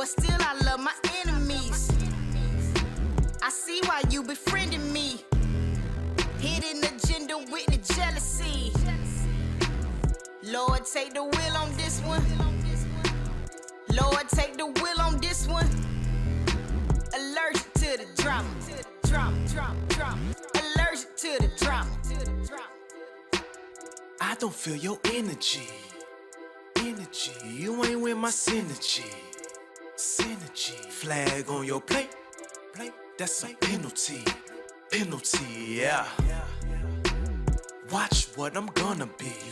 still I love my enemies. I see why you befriending me. Hidden agenda with the jealousy. Lord, take the wheel on this one. Lord, take the wheel on this one. Allergic to the drama. Allergic to the drama. I don't feel your energy. You ain't with my synergy. Flag on your plate. That's a penalty. Yeah. Watch what I'm gonna be. You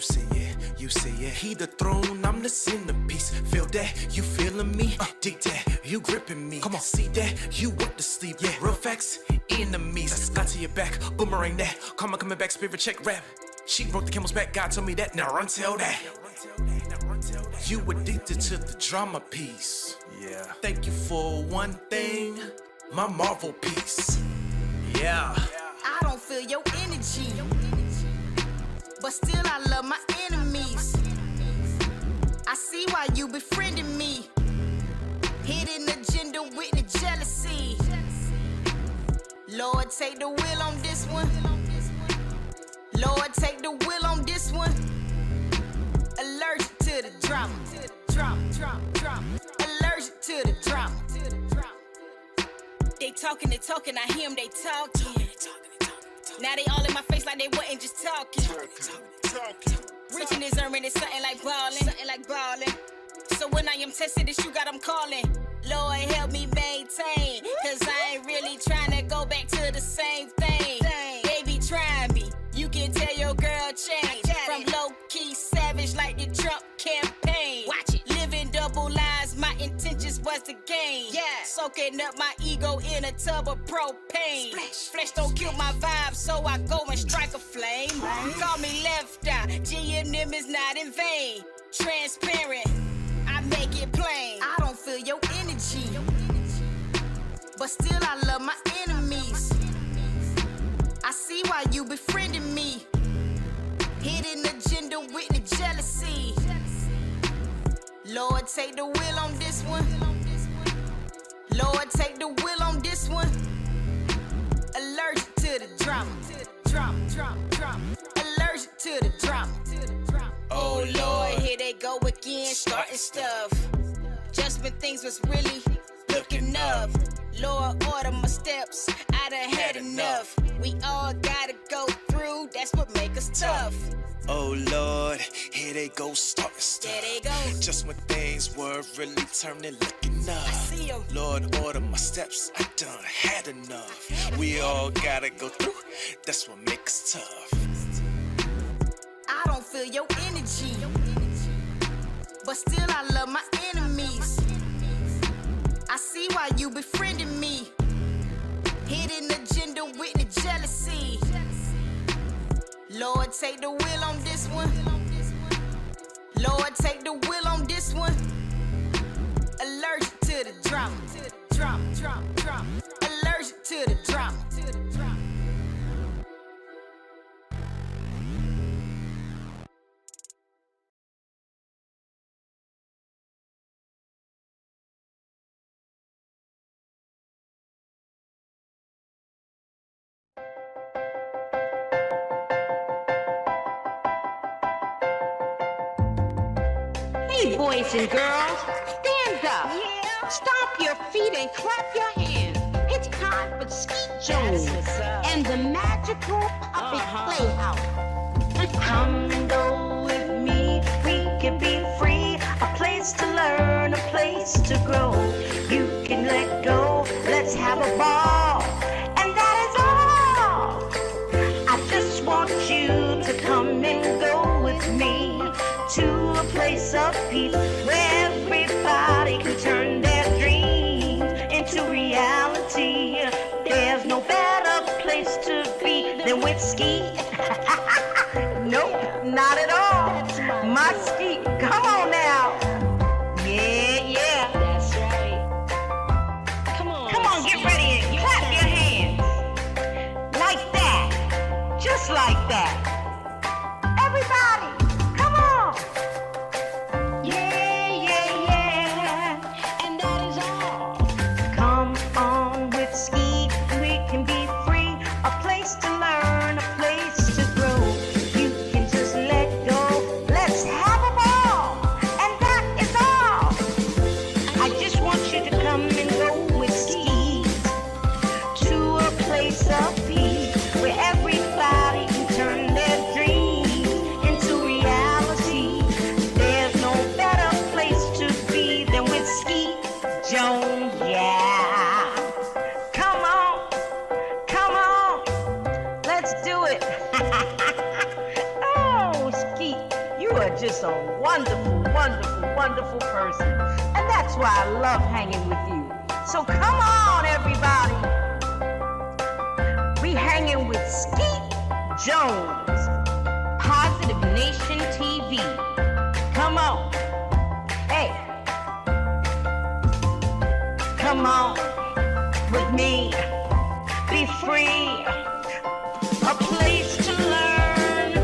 say yeah. He the throne, I'm the centerpiece. Feel that, you feeling me? Dig that, you gripping me. Come on, see that, you went to sleep. Yeah, real facts, enemies. Got to your back, boomerang that. Karma coming back, spirit check rap. She broke the camel's back, God told me that. Now run tell that. You addicted to the drama piece. Yeah. Thank you for one thing, my Marvel piece. Yeah. I don't feel your energy, but still I love my enemies. I see why you befriending me. Hidden agenda with the jealousy. Lord, take the wheel on this one. Lord, take the wheel on this one. Allergic to the drama. Allergic to the drama. They talking, I hear them, they talking. Now they all in my face like they wasn't just talking. Rich in this urban is something like ballin'. So when I am tested, this you got them calling. Lord, help me maintain, cause I ain't really trying to go back to the same thing. They be trying me, you can tell your girl change. From low-key savage like the Trump campaign. Watch it. Living double lives, my intentions was to gain. Yeah. Soaking up my ego in a tub of propane. Flesh don't kill my vibe, so I go and strike a flame. Call me left eye, G&M is not in vain. Transparent, I make it plain. I don't feel your energy, but still I love my enemies. I see why you befriending me. Hidden agenda with the jealousy. Lord, take the wheel on this one. Lord, take the wheel on this one. Allergic to the drama. Allergic to the drama. Oh Lord, here they go again, starting stuff. Just when things was really looking up. Lord, order my steps, I done had enough. We all gotta go through, that's what make us tough. Oh Lord, here they go starting stuff. There they go. Just when things were really turning, looking up. I see 'em. Lord, order my steps, I done had enough. We all gotta go through, that's what makes us tough. I don't feel your energy, but still I love my enemies. I see why you befriending me. Hidden agenda with the jealousy. Lord, take the wheel on this one. Lord, take the wheel on this one. Allergic to the drama. Allergic to the drama. Hey, boys and girls, stand up. Yeah. Stomp your feet and clap your hands. It's time for Skeet Jones and the magical puppet Playhouse. Come and go with me, we can be free. A place to learn, a place to grow. You can let go, let's have a ball. And that is all. I just want you to come and go with me to a place of peace where everybody can turn their dreams into reality. There's no better place to be than with Skeet. Nope, not at all. My Skeet, come on now. Yeah. That's right. Come on, Get ready and clap your hands. Like that. Just like that. Everybody, come on. Yeah. and that is all. wonderful, wonderful, wonderful person. And that's why I love hanging with you. So come on, everybody. We hanging with Skeet Jones, Positive Nation TV. Come on. Hey. Come on with me. Be free. A place to learn.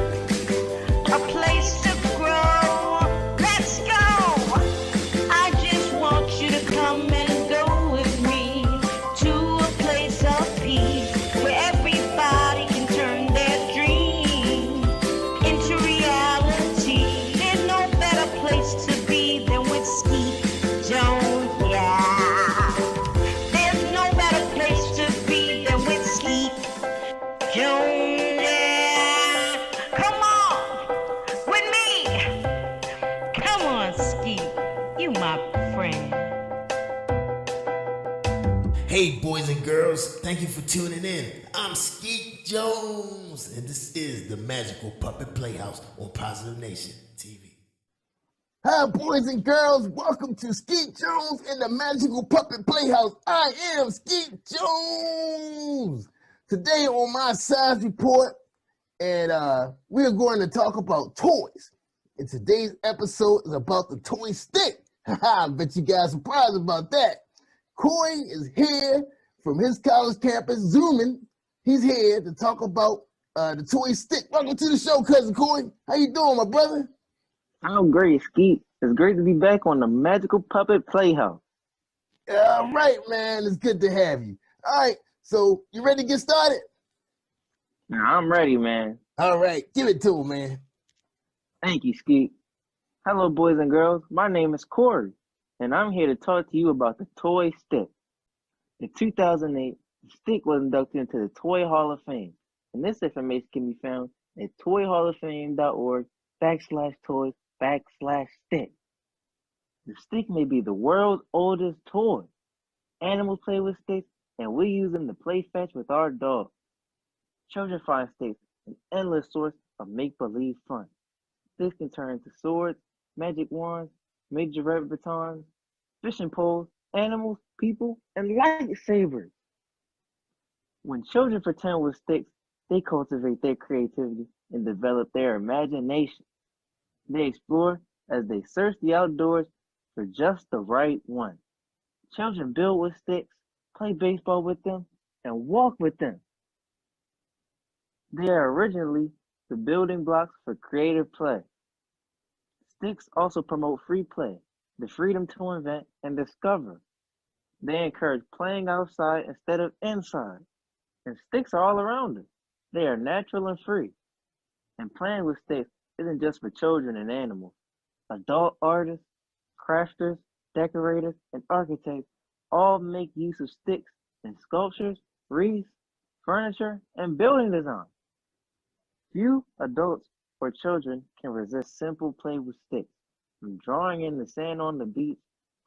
A place to grow. Let's go. I just want you to come and go with me to a place of peace where everybody can turn their dreams into reality. There's no better place to be than with Skeet Jones. Yeah. There's no better place to be than with Skeet Jones. Yeah. Come on with me. Come on, Skeet. You my friend. Hey, boys and girls, thank you for tuning in. I'm Skeet Jones, and this is the Magical Puppet Playhouse on Positive Nation TV. Hi, boys and girls. Welcome to Skeet Jones and the Magical Puppet Playhouse. I am Skeet Jones. Today on my science report, and we are going to talk about toys. And today's episode is about the toy stick. I bet you guys are surprised about that. Coy is here from his college campus, Zooming. He's here to talk about the toy stick. Welcome to the show, Cousin Coy. How you doing, my brother? I'm great, Skeet. It's great to be back on the Magical Puppet Playhouse. All right, man. It's good to have you. All right. So you ready to get started? Now, I'm ready, man. All right. Give it to him, man. Thank you, Skeet. Hello, boys and girls. My name is Corey, and I'm here to talk to you about the toy stick. In 2008, the stick was inducted into the Toy Hall of Fame, and this information can be found at toyhalloffame.org/toys/stick. The stick may be the world's oldest toy. Animals play with sticks, and we use them to play fetch with our dogs. Children find sticks an endless source of make-believe fun. Sticks can turn into swords, magic wands, major batons, fishing poles, animals, people, and lightsabers. When children pretend with sticks, they cultivate their creativity and develop their imagination. They explore as they search the outdoors for just the right one. Children build with sticks, play baseball with them, and walk with them. They are originally the building blocks for creative play. Sticks also promote free play, the freedom to invent and discover. They encourage playing outside instead of inside. And sticks are all around us. They are natural and free. And playing with sticks isn't just for children and animals. Adult artists, crafters, decorators, and architects all make use of sticks in sculptures, wreaths, furniture, and building design. Few adults or children can resist simple play with sticks, from drawing in the sand on the beach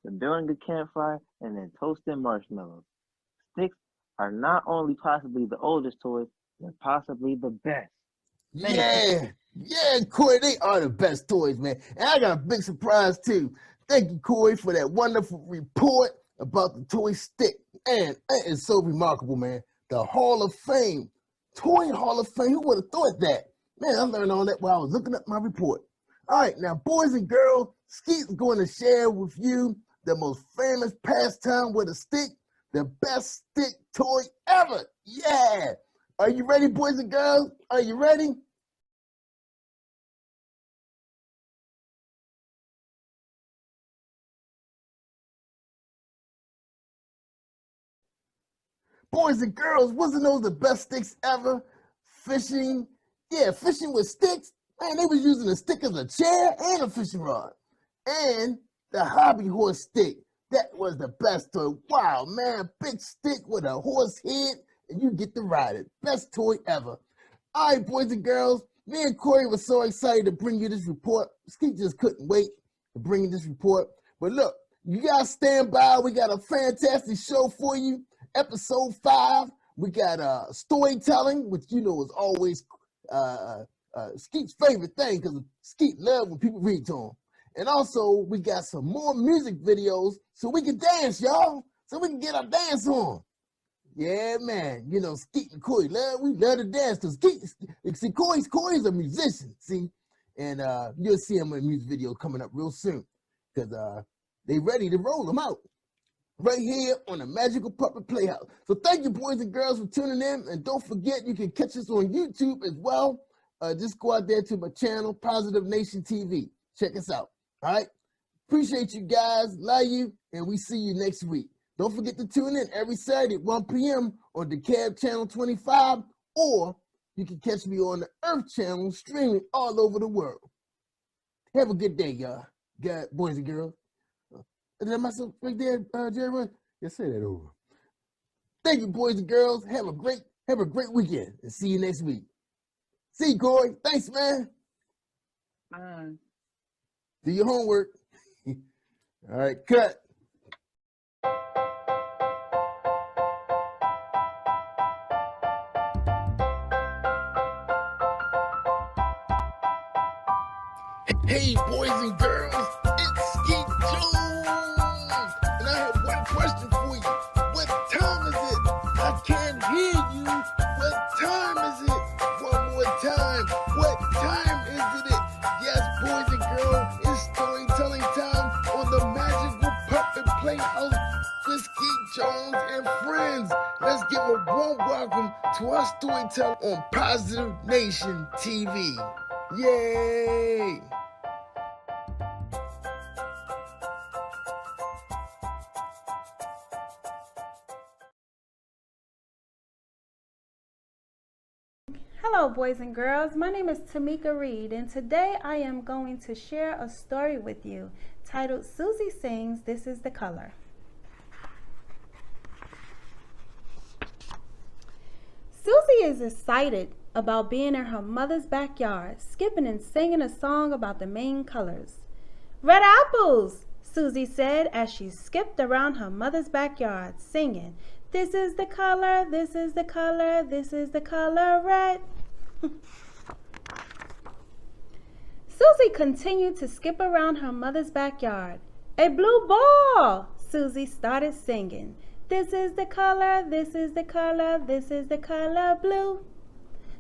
to building a campfire and then toasting marshmallows. Sticks are not only possibly the oldest toys, they're possibly the best. Yeah, Corey, they are the best toys, man. And I got a big surprise too. Thank you, Corey, for that wonderful report about the toy stick. And that is so remarkable, man. The Hall of Fame, Toy Hall of Fame. Who would have thought that? Man, I learned all that while I was looking up my report. All right, now, boys and girls, Skeet's going to share with you the most famous pastime with a stick, the best stick toy ever. Yeah. Are you ready, boys and girls? Are you ready? Boys and girls, wasn't those the best sticks ever? Fishing, fishing with sticks. Man, they was using a stick as a chair and a fishing rod. And the hobby horse stick, that was the best toy. Wow, man, big stick with a horse head, and you get to ride it. Best toy ever. All right, boys and girls, me and Corey were so excited to bring you this report. Skeet just couldn't wait to bring you this report. But look, you guys stand by. We got a fantastic show for you. Episode 5, we got storytelling, which you know is always Skeet's favorite thing because Skeet loves when people read to him. And also, we got some more music videos so we can dance, y'all. So we can get our dance on. Yeah, man. You know, Skeet and Corey, we love to dance. See, Corey's a musician, see? And you'll see him in music videos coming up real soon. Because they ready to roll them out. Right here on the Magical Puppet Playhouse. So thank you, boys and girls, for tuning in. And don't forget, you can catch us on YouTube as well. Just go out there to my channel, Positive Nation TV. Check us out. All right? Appreciate you guys. Love you. And we see you next week. Don't forget to tune in every Saturday at 1 p.m. on the Cab Channel 25, or you can catch me on the Earth Channel streaming all over the world. Have a good day, y'all. Boys and girls. Is that myself right there, Jerry? Yeah, say that over. Thank you, boys and girls. Have a great weekend, and see you next week. See you, Corey. Thanks, man. Bye. Do your homework. All right, cut. Hey, boys and girls, it's Skeet Jones, and I have one question for you. What time is it? I can't hear you. What time is it? One more time. What time is it? Yes, boys and girls, it's storytelling time on the Magical Puppet Playhouse with Skeet Jones and friends. Let's give a warm welcome to our storyteller on Positive Nation TV. Yay! Hello, boys and girls. My name is Tamika Reed, and today I am going to share a story with you titled Susie Sings, This is the Color. Susie is excited about being in her mother's backyard, skipping and singing a song about the main colors. Red apples, Susie said as she skipped around her mother's backyard, singing, this is the color, this is the color, this is the color red. Susie continued to skip around her mother's backyard. A blue ball, Susie started singing. This is the color, this is the color, this is the color blue.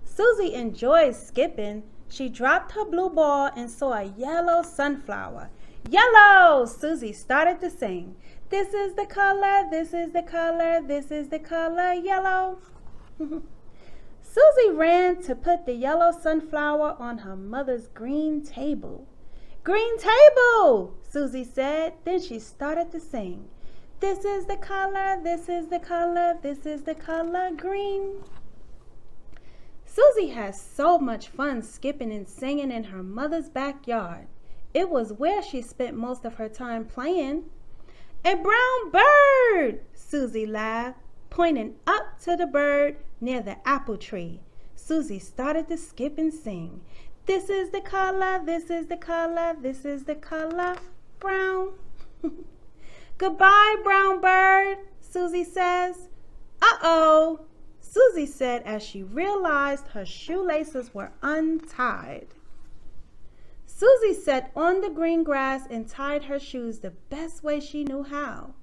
Susie enjoyed skipping. She dropped her blue ball and saw a yellow sunflower. Yellow, Susie started to sing. This is the color, this is the color, this is the color yellow. Susie ran to put the yellow sunflower on her mother's green table. Green table, Susie said. Then she started to sing. This is the color, this is the color, this is the color green. Susie had so much fun skipping and singing in her mother's backyard. It was where she spent most of her time playing. A brown bird, Susie laughed, pointing up to the bird near the apple tree. Susie started to skip and sing. This is the color, this is the color, this is the color brown. Goodbye, brown bird, Susie says. Uh-oh, Susie said as she realized her shoelaces were untied. Susie sat on the green grass and tied her shoes the best way she knew how.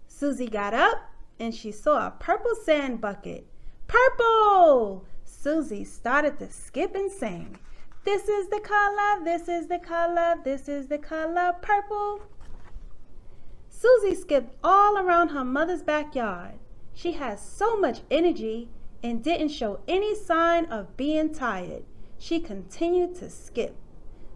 Susie got up and she saw a purple sand bucket. Purple! Susie started to skip and sing. This is the color, this is the color, this is the color purple. Susie skipped all around her mother's backyard. She had so much energy and didn't show any sign of being tired. She continued to skip.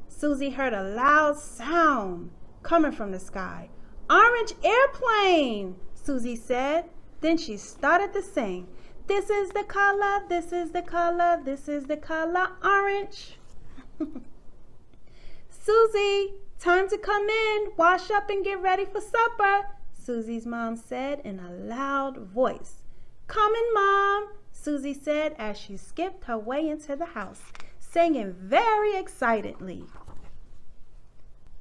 Susie heard a loud sound coming from the sky. Orange airplane, Susie said. Then she started to sing. This is the color, this is the color, this is the color orange. Susie, time to come in, wash up and get ready for supper, Susie's mom said in a loud voice. Coming, Mom, Susie said as she skipped her way into the house, singing very excitedly.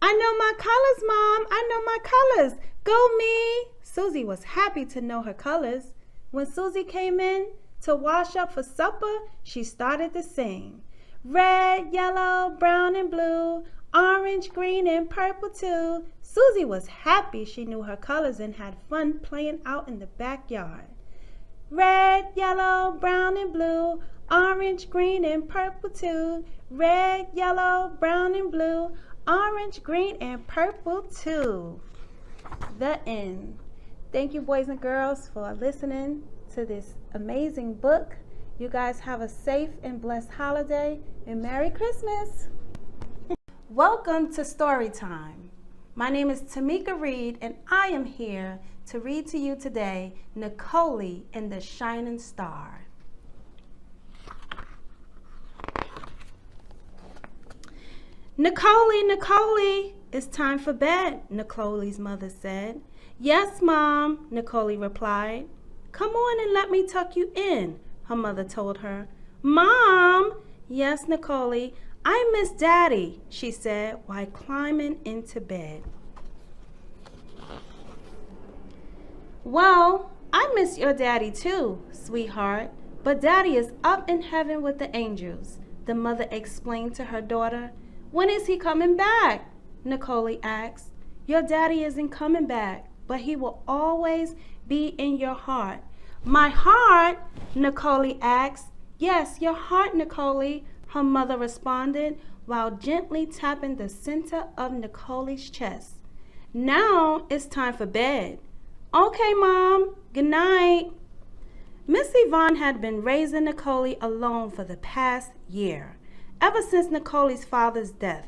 I know my colors, Mom. I know my colors. Go me. Susie was happy to know her colors. When Susie came in to wash up for supper, she started to sing. Red, yellow, brown, and blue, orange, green, and purple too. Susie was happy she knew her colors and had fun playing out in the backyard. Red, yellow, brown, and blue, orange, green, and purple too. Red, yellow, brown, and blue, orange, green, and purple too. The end. Thank you, boys and girls, for listening to this amazing book. You guys have a safe and blessed holiday and Merry Christmas. Welcome to Story Time. My name is Tamika Reed, and I am here to read to you today Nicole and the Shining Star. Nicole, it's time for bed, Nicole's mother said. Yes, Mom, Nicole replied. Come on and let me tuck you in, her mother told her. Mom! Yes, Nicole, I miss Daddy, she said while climbing into bed. Well, I miss your daddy too, sweetheart, but Daddy is up in heaven with the angels, the mother explained to her daughter. When is he coming back? Nicole asked. Your daddy isn't coming back, but he will always be in your heart. My heart? Nicole asked. Yes, your heart, Nicole, her mother responded while gently tapping the center of Nicole's chest. Now it's time for bed. Okay, Mom. Good night. Miss Yvonne had been raising Nicole alone for the past year, ever since Nicole's father's death.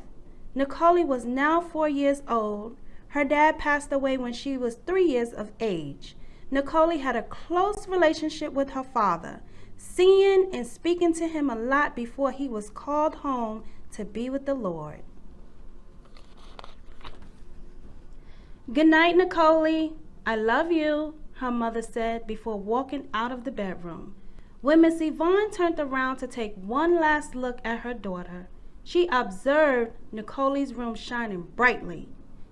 Nicole was now 4 years old. Her dad passed away when she was 3 years of age. Nicole had a close relationship with her father, seeing and speaking to him a lot before he was called home to be with the Lord. Good night, Nicole. I love you, her mother said before walking out of the bedroom. When Miss Yvonne turned around to take one last look at her daughter, she observed Nicole's room shining brightly.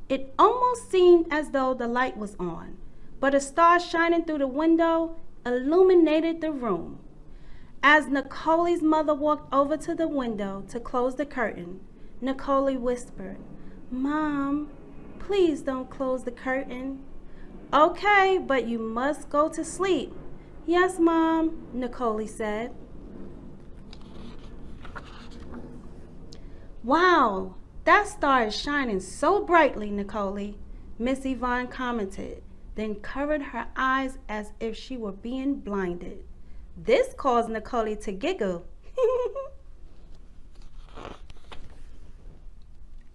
It almost seemed as though the light was on, but a star shining through the window illuminated the room. As Nicole's mother walked over to the window to close the curtain, Nicole whispered, Mom, please don't close the curtain. Okay, but you must go to sleep. Yes, Mom, Nicole said. Wow, that star is shining so brightly, Nicole, Miss Yvonne commented, then covered her eyes as if she were being blinded. This caused Nicole to giggle.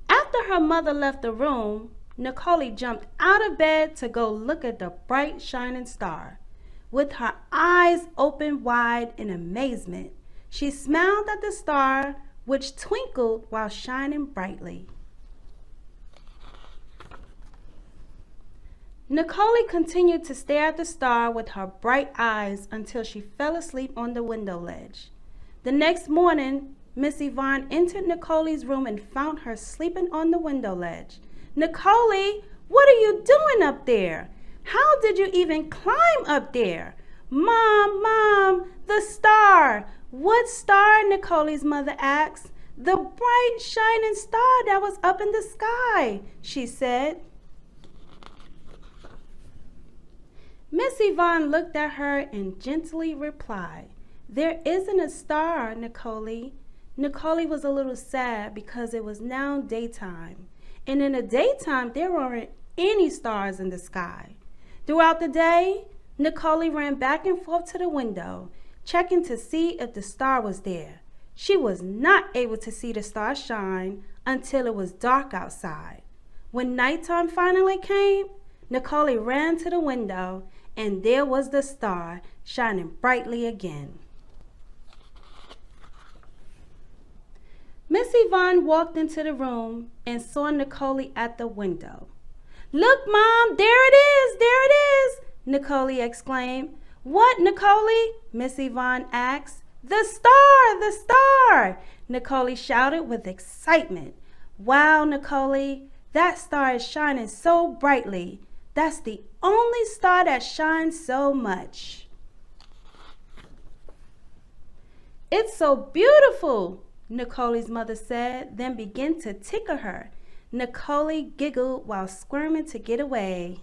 After her mother left the room, Nicole jumped out of bed to go look at the bright shining star. With her eyes open wide in amazement, she smiled at the star, which twinkled while shining brightly. Nicole continued to stare at the star with her bright eyes until she fell asleep on the window ledge. The next morning, Miss Yvonne entered Nicole's room and found her sleeping on the window ledge. Nicole, what are you doing up there? How did you even climb up there? Mom, the star. What star? Nicole's mother asked. The bright shining star that was up in the sky, she said. Miss Yvonne looked at her and gently replied, There isn't a star, Nicole. Nicole was a little sad because it was now daytime, and in the daytime there weren't any stars in the sky. Throughout the day, Nicole ran back and forth to the window, checking to see if the star was there. She was not able to see the star shine until it was dark outside. When nighttime finally came, Nicole ran to the window, and there was the star shining brightly again. Miss Yvonne walked into the room and saw Nicole at the window. Look, Mom, there it is, Nicole exclaimed. What, Nicole? Miss Yvonne asked. The star, Nicole shouted with excitement. Wow, Nicole, that star is shining so brightly. That's the only star that shines so much. It's so beautiful, Nicole's mother said, then began to tickle her. Nicole giggled while squirming to get away.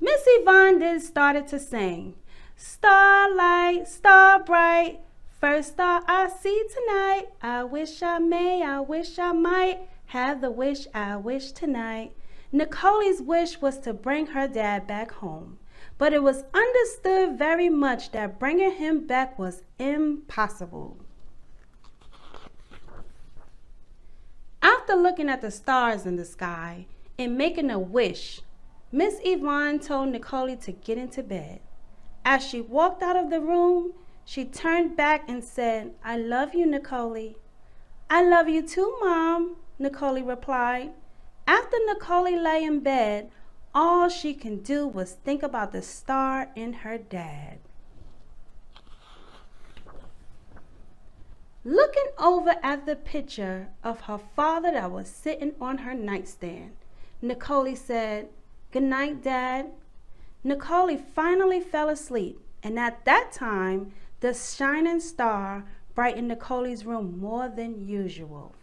Miss Yvonne then started to sing. Starlight, star bright, first star I see tonight. I wish I may, I wish I might have the wish I wish tonight. Nicole's wish was to bring her dad back home, but it was understood very much that bringing him back was impossible. After looking at the stars in the sky and making a wish, Miss Yvonne told Nicole to get into bed. As she walked out of the room, she turned back and said, I love you, Nicole. I love you too, Mom, Nicole replied. After Nicole lay in bed, all she can do was think about the star in her dad. Looking over at the picture of her father that was sitting on her nightstand, Nicole said, Good night, Dad. Nicole finally fell asleep, and at that time, the shining star brightened Nicole's room more than usual.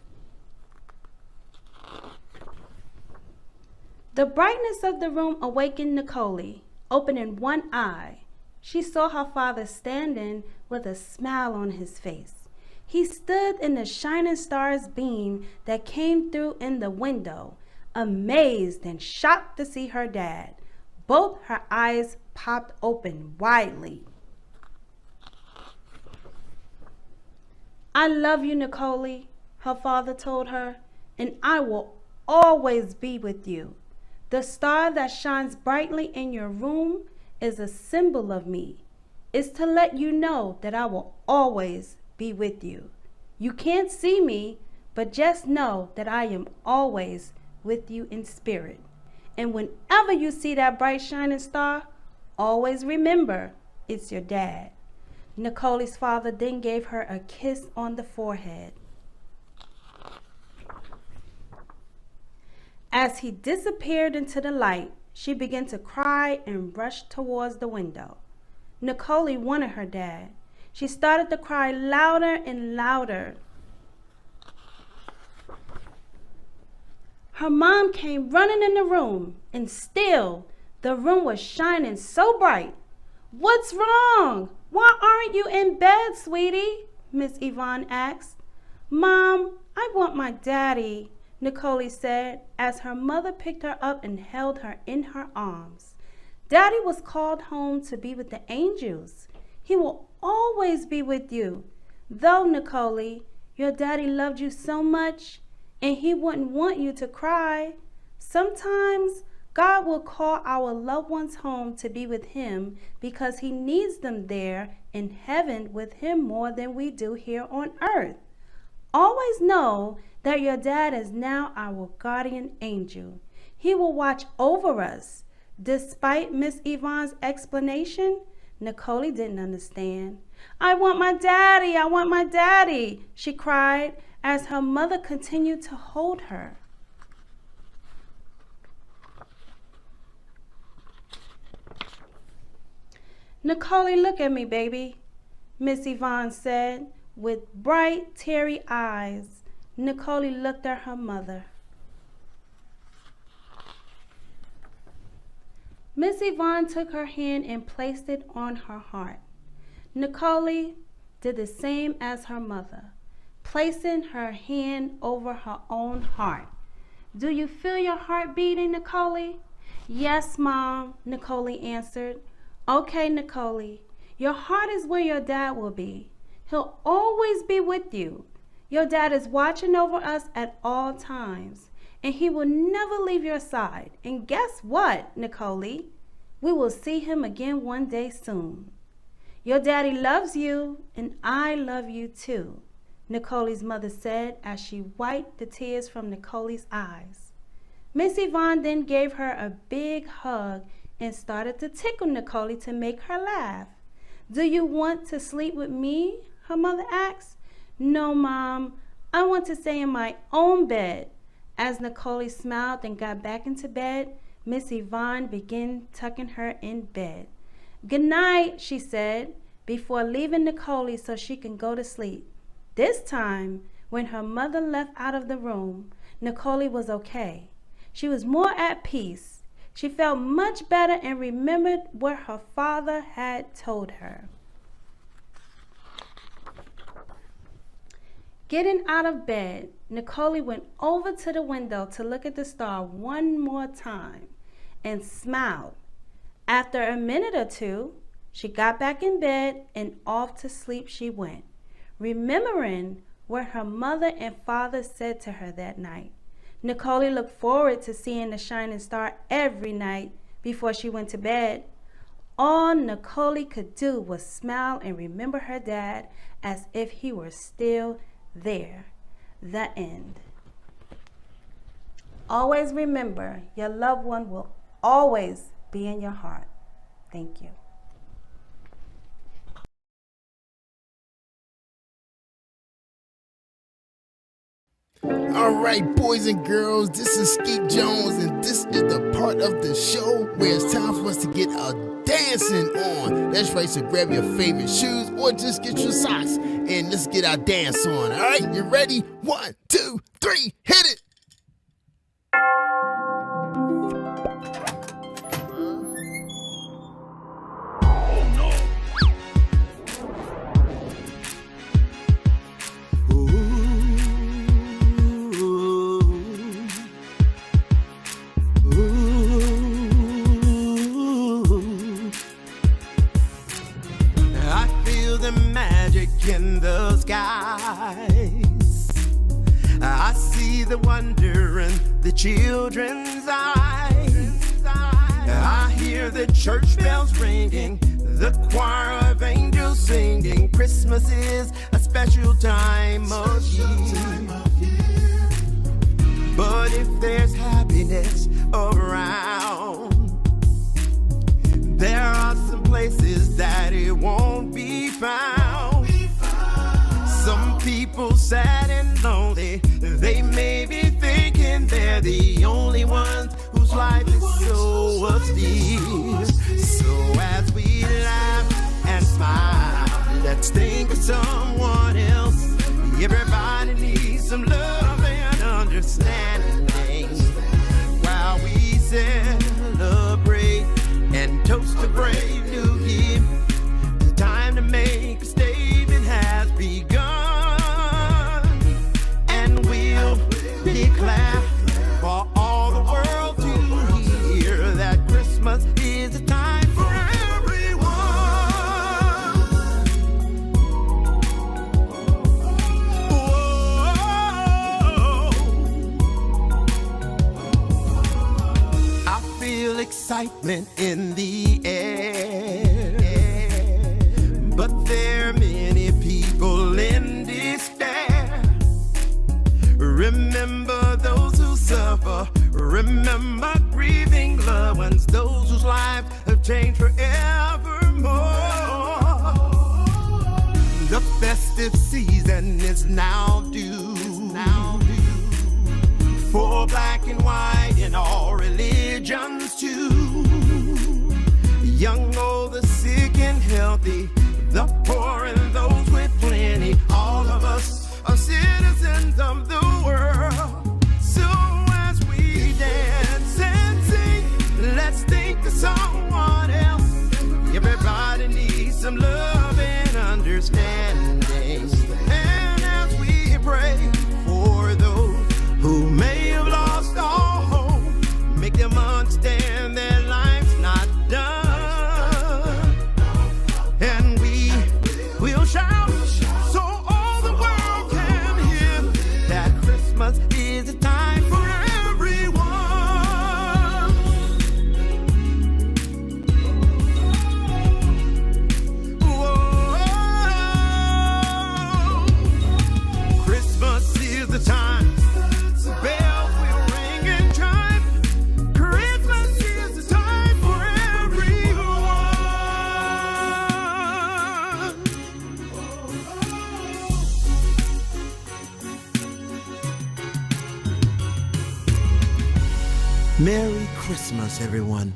The brightness of the room awakened Nicole. Opening one eye, she saw her father standing with a smile on his face. He stood in the shining star's beam that came through in the window, amazed and shocked to see her dad. Both her eyes popped open widely. I love you, Nicole, her father told her, and I will always be with you. The star that shines brightly in your room is a symbol of me. It's to let you know that I will always be with you. You can't see me, but just know that I am always with you in spirit. And whenever you see that bright shining star, always remember it's your dad. Nicole's father then gave her a kiss on the forehead. As he disappeared into the light, she began to cry and rushed towards the window. Nicole wanted her dad. She started to cry louder and louder. Her mom came running in the room, and still the room was shining so bright. What's wrong? Why aren't you in bed, sweetie? Miss Yvonne asked. Mom, I want my daddy, Nicole said as her mother picked her up and held her in her arms. Daddy was called home to be with the angels. He will always be with you. Though, Nicole, your daddy loved you so much, and he wouldn't want you to cry. Sometimes God will call our loved ones home to be with him because he needs them there in heaven with him more than we do here on earth. Always know that your dad is now our guardian angel. He will watch over us. Despite Miss Yvonne's explanation, Nicole didn't understand. I want my daddy, I want my daddy, she cried as her mother continued to hold her. Nicole, look at me, baby, Miss Yvonne said. With bright, teary eyes, Nicole looked at her mother. Miss Yvonne took her hand and placed it on her heart. Nicole did the same as her mother, placing her hand over her own heart. Do you feel your heart beating, Nicole? Yes, Mom, Nicole answered. Okay, Nicole, your heart is where your dad will be. He'll always be with you. Your dad is watching over us at all times, and he will never leave your side. And guess what, Nicole? We will see him again one day soon. Your daddy loves you, and I love you too, Nicole's mother said as she wiped the tears from Nicole's eyes. Miss Yvonne then gave her a big hug and started to tickle Nicole to make her laugh. Do you want to sleep with me? Her mother asked. No, Mom, I want to stay in my own bed. As Nicole smiled and got back into bed, Miss Yvonne began tucking her in bed. Good night, she said. before leaving Nicole so she can go to sleep. This time, when her mother left out of the room, Nicole was okay. She was more at peace. She felt much better and remembered what her father had told her. Getting out of bed, Nicole went over to the window to look at the star one more time and smiled. After a minute or two, she got back in bed and off to sleep she went, remembering what her mother and father said to her that night. Nicole looked forward to seeing the shining star every night before she went to bed. All Nicole could do was smile and remember her dad as if he were still there. The end. Always remember, your loved one will always be in your heart. Thank you. All right, boys and girls, this is Skeet Jones, and this is the part of the show where it's time for us to get a dancing on. That's right, so grab your favorite shoes or just get your socks and let's get our dance on. All right, you ready? 1, 2, 3, hit it! In the skies, I see the wonder in the children's eyes. I hear the church bells ringing, the choir of angels singing. Christmas is a special time of year. But if there's happiness around, there are some places that it won't be found. Some people sad and lonely, they may be thinking they're the only ones whose life is so austere. So as we laugh and smile, let's think of someone else. Everybody needs some love and understanding while we celebrate and toast a brave new year. The time to make a statement has begun, and we'll declare for all the world to hear that Christmas is a time for everyone. Whoa. I feel excitement in the air, but there are many people in despair. Remember those who suffer, remember grieving loved ones, those whose lives have changed forevermore. The festive season is now due for black and white in all religions too. Young, old, the sick and healthy, the poor and those with plenty. All of us are citizens of the world. So as we dance and sing, let's think of someone else. Everybody needs some love and understanding. And as we pray for those who may have lost all hope, make them understand their life's not done. And we'll shout so all the world can hear that Christmas is a time for everyone. Whoa. Christmas is the time. Bells will ring and chime. Christmas is the time for everyone. Merry Christmas, everyone. 'Cause Christmas is the time. Bells will ring and chime. Christmas is the time for everyone. Merry Christmas, everyone. Merry Christmas, everyone. 'Cause Christmas is the time. Bells will ring and chime. Christmas is the time for everyone. Merry Christmas, everyone.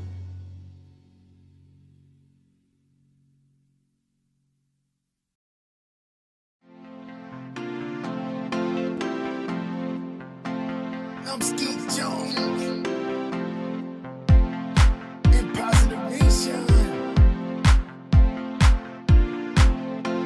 I'm Skeet Jones. In Positive Nation.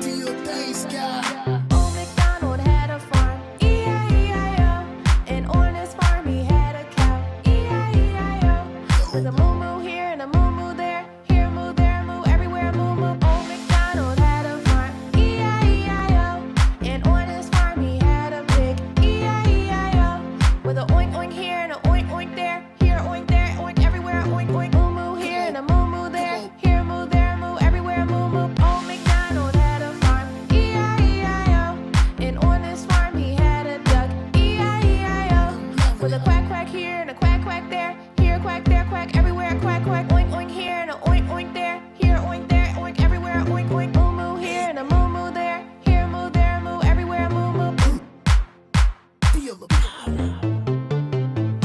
Do your thing, Sky. Old MacDonald had a farm, E-I-E-I-O. And on his farm he had a cow, E-I-E-I-O. With a moo-moo here and a moo-moo there, here a moo, there a moo, everywhere a moo-moo. Old MacDonald had a farm, E-I-E-I-O. And on his farm he had a pig, E-I-E-I-O. With a oink oink here and a oink oink there, here a oink there, oink everywhere, a oink oink. Moo-moo here and a moo-moo there, here a moo, there a moo, everywhere a moo-moo. Old MacDonald had a farm, E-I-E-I-O. And on his farm he had a duck, E-I-E-I-O. With a quack quack here and a quack quack there, here a quack, there a quack, everywhere a quack quack. Oink oink here and a oink oink there, here a oink there, oink everywhere a oink oink. Moo moo here and a moo moo there, here a moo, there a moo, everywhere a moo moo. Feel the power.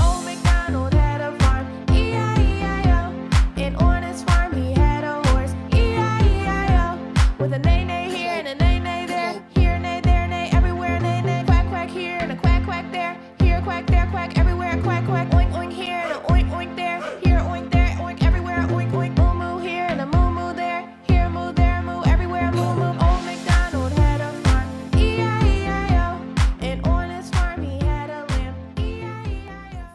Old MacDonald had a farm, E-I-E-I-O. And on his farm he had a horse, E-I-E-I-O. With a neigh neigh here and a neigh neigh there, here a neigh, there a neigh, everywhere a neigh neigh. Quack quack here and a quack quack there, here a quack, there a quack, everywhere a quack quack. Oink oink here and a oink oink there, here a oink there, oink everywhere a oink oink. Moo moo here and a moo moo there, here a moo, there a moo, everywhere a moo moo. Old MacDonald had a farm, E-I-E-I-O. And on his farm he had a lamb, E-I-E-I-O.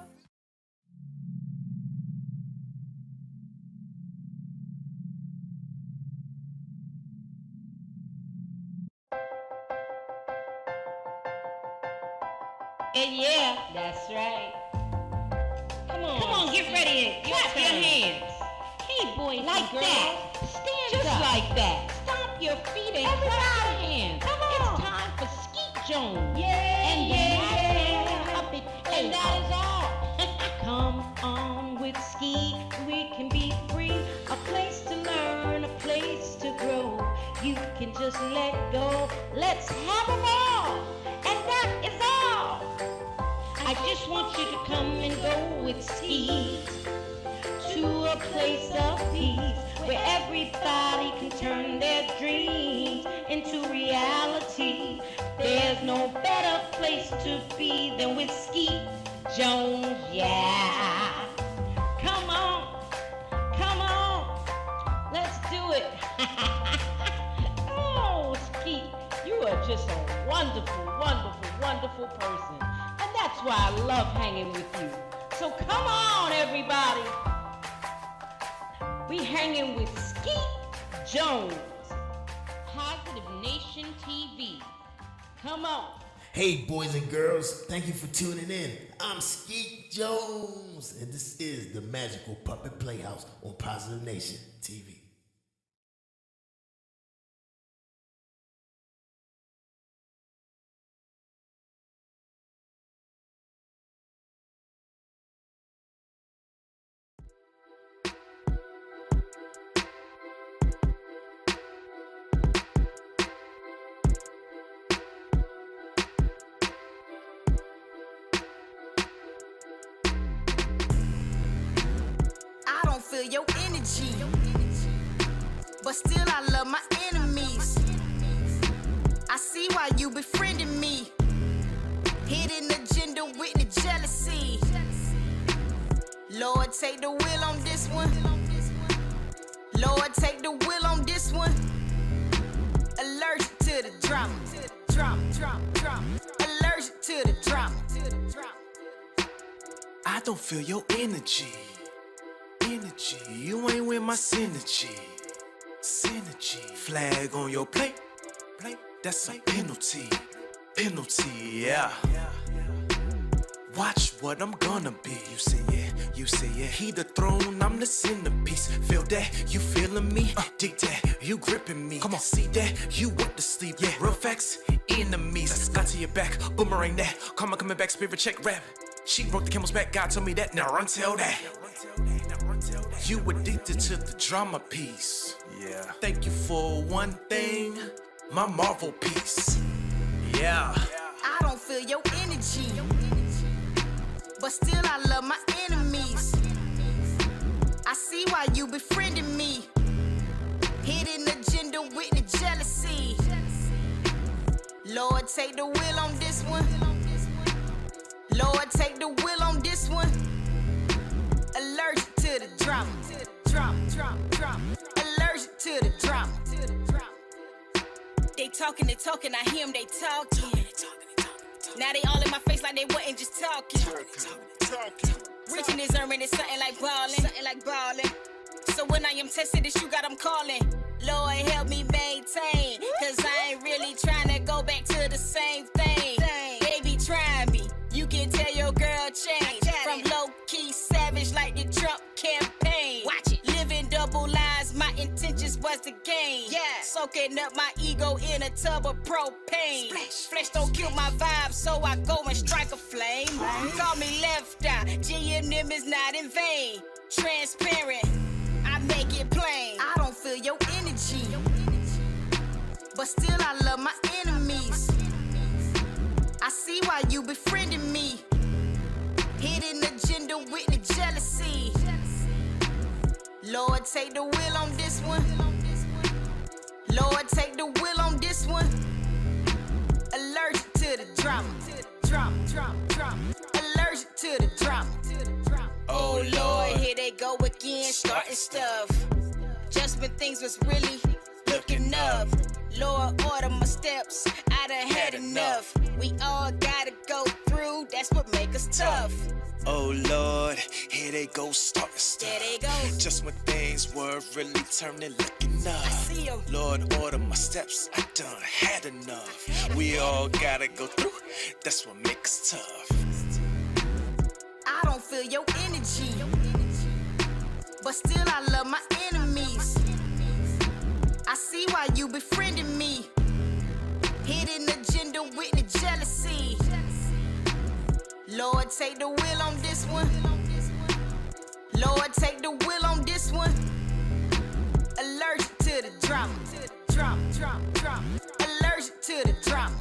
And yeah, that's right. Come on, get ready and clap your hands. Hey, boys like and girls, that. Stand just up. Like that. Stomp your feet and clap your hands. Come on. It's time for Skeet Jones. Yeah, and the puppet Playhouse. And that is all. Come on with Skeet, we can be free. A place to learn, a place to grow. You can just let go. Let's have a ball. And that is all. I just want you to come and go with Skeet to a place of peace where everybody can turn their dreams into reality. There's no better place to be than with Skeet Jones, yeah. Come on, let's do it. Oh, Skeet, you are just a wonderful, wonderful, wonderful person. And that's why I love hanging with you. So come on, everybody. We hanging with Skeet Jones. Positive Nation TV. Come on. Hey, boys and girls, thank you for tuning in. I'm Skeet Jones, and this is the Magical Puppet Playhouse on Positive Nation TV. I don't feel your energy, but still I love my enemies. I see why you befriending me. Hidden agenda with the jealousy. Lord, take the wheel on this one. Lord, take the wheel on this one. Allergic to the drama. Allergic to the drama. I don't feel your energy. You ain't with my synergy. Flag on your plate. That's a penalty. Yeah. Watch what I'm gonna be. You say yeah. He the throne, I'm the centerpiece. Feel that? You feeling me? Dig that? You gripping me? Come on, see that? You want to sleep? Yeah. Real facts, enemies. Got to your back, boomerang that. Karma coming back, spirit check rap. She broke the camel's back. God told me that. Now run tell that. You addicted to the drama piece. Yeah. Thank you for one thing, my Marvel piece. Yeah. I don't feel your energy, but still I love my enemies. I see why you befriending me. Hidden agenda with the jealousy. Lord, take the wheel on this one. Lord, take the wheel on this one. Allergic to the drama. Allergic to the drama. They talking, I hear them, they talking. Now they all in my face like they wasn't just talking. Reaching this earning is something like ballin'. So when I am tested, this you got them calling. Lord help me maintain, cause I ain't really trying to go back to the same thing. They be trying me, you can tell your girl change. From low-key savage like the Trump campaign. Watch it, living double lives, my intentions was to gain. Soaking up my ego in a tub of propane. Flesh don't kill my vibe, so I go and strike a flame. Call me left eye, G&M is not in vain. Transparent, I make it plain. I don't feel your energy, but still I love my enemies. I see why you befriending me. Hidden agenda with the jealousy. Lord, take the wheel on this one. Lord, take the wheel on this one. Allergic to the drama. Allergic to the drama. Oh Lord, here they go again, starting stuff. Just when things was really looking up. Lord, order my steps, I done had enough. We all gotta go through, that's what make us tough. Oh Lord, here they go starting stuff. There they go. Just when things were really turning, looking up. I see 'em. Lord, order my steps, I done had enough. We all gotta go through, that's what makes us tough. I don't feel your energy, but still I love my enemies. I see why you befriending me. Hidden agenda with the jealousy. Lord, take the wheel on this one. Lord, take the wheel on this one. Allergic to the drama. Allergic to the drama.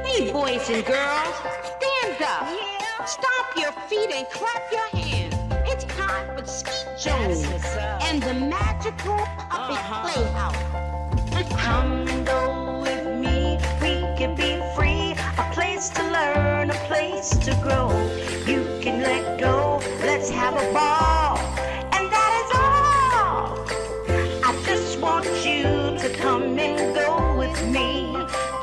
Hey, boys and girls, stand up. Stomp your feet and clap your hands. It's time for Skeet Jones and the magical puppet Playhouse. Come and go with me, we can be free. A place to learn, a place to grow. You can let go, let's have a ball. And that is all. I just want you to come and go with me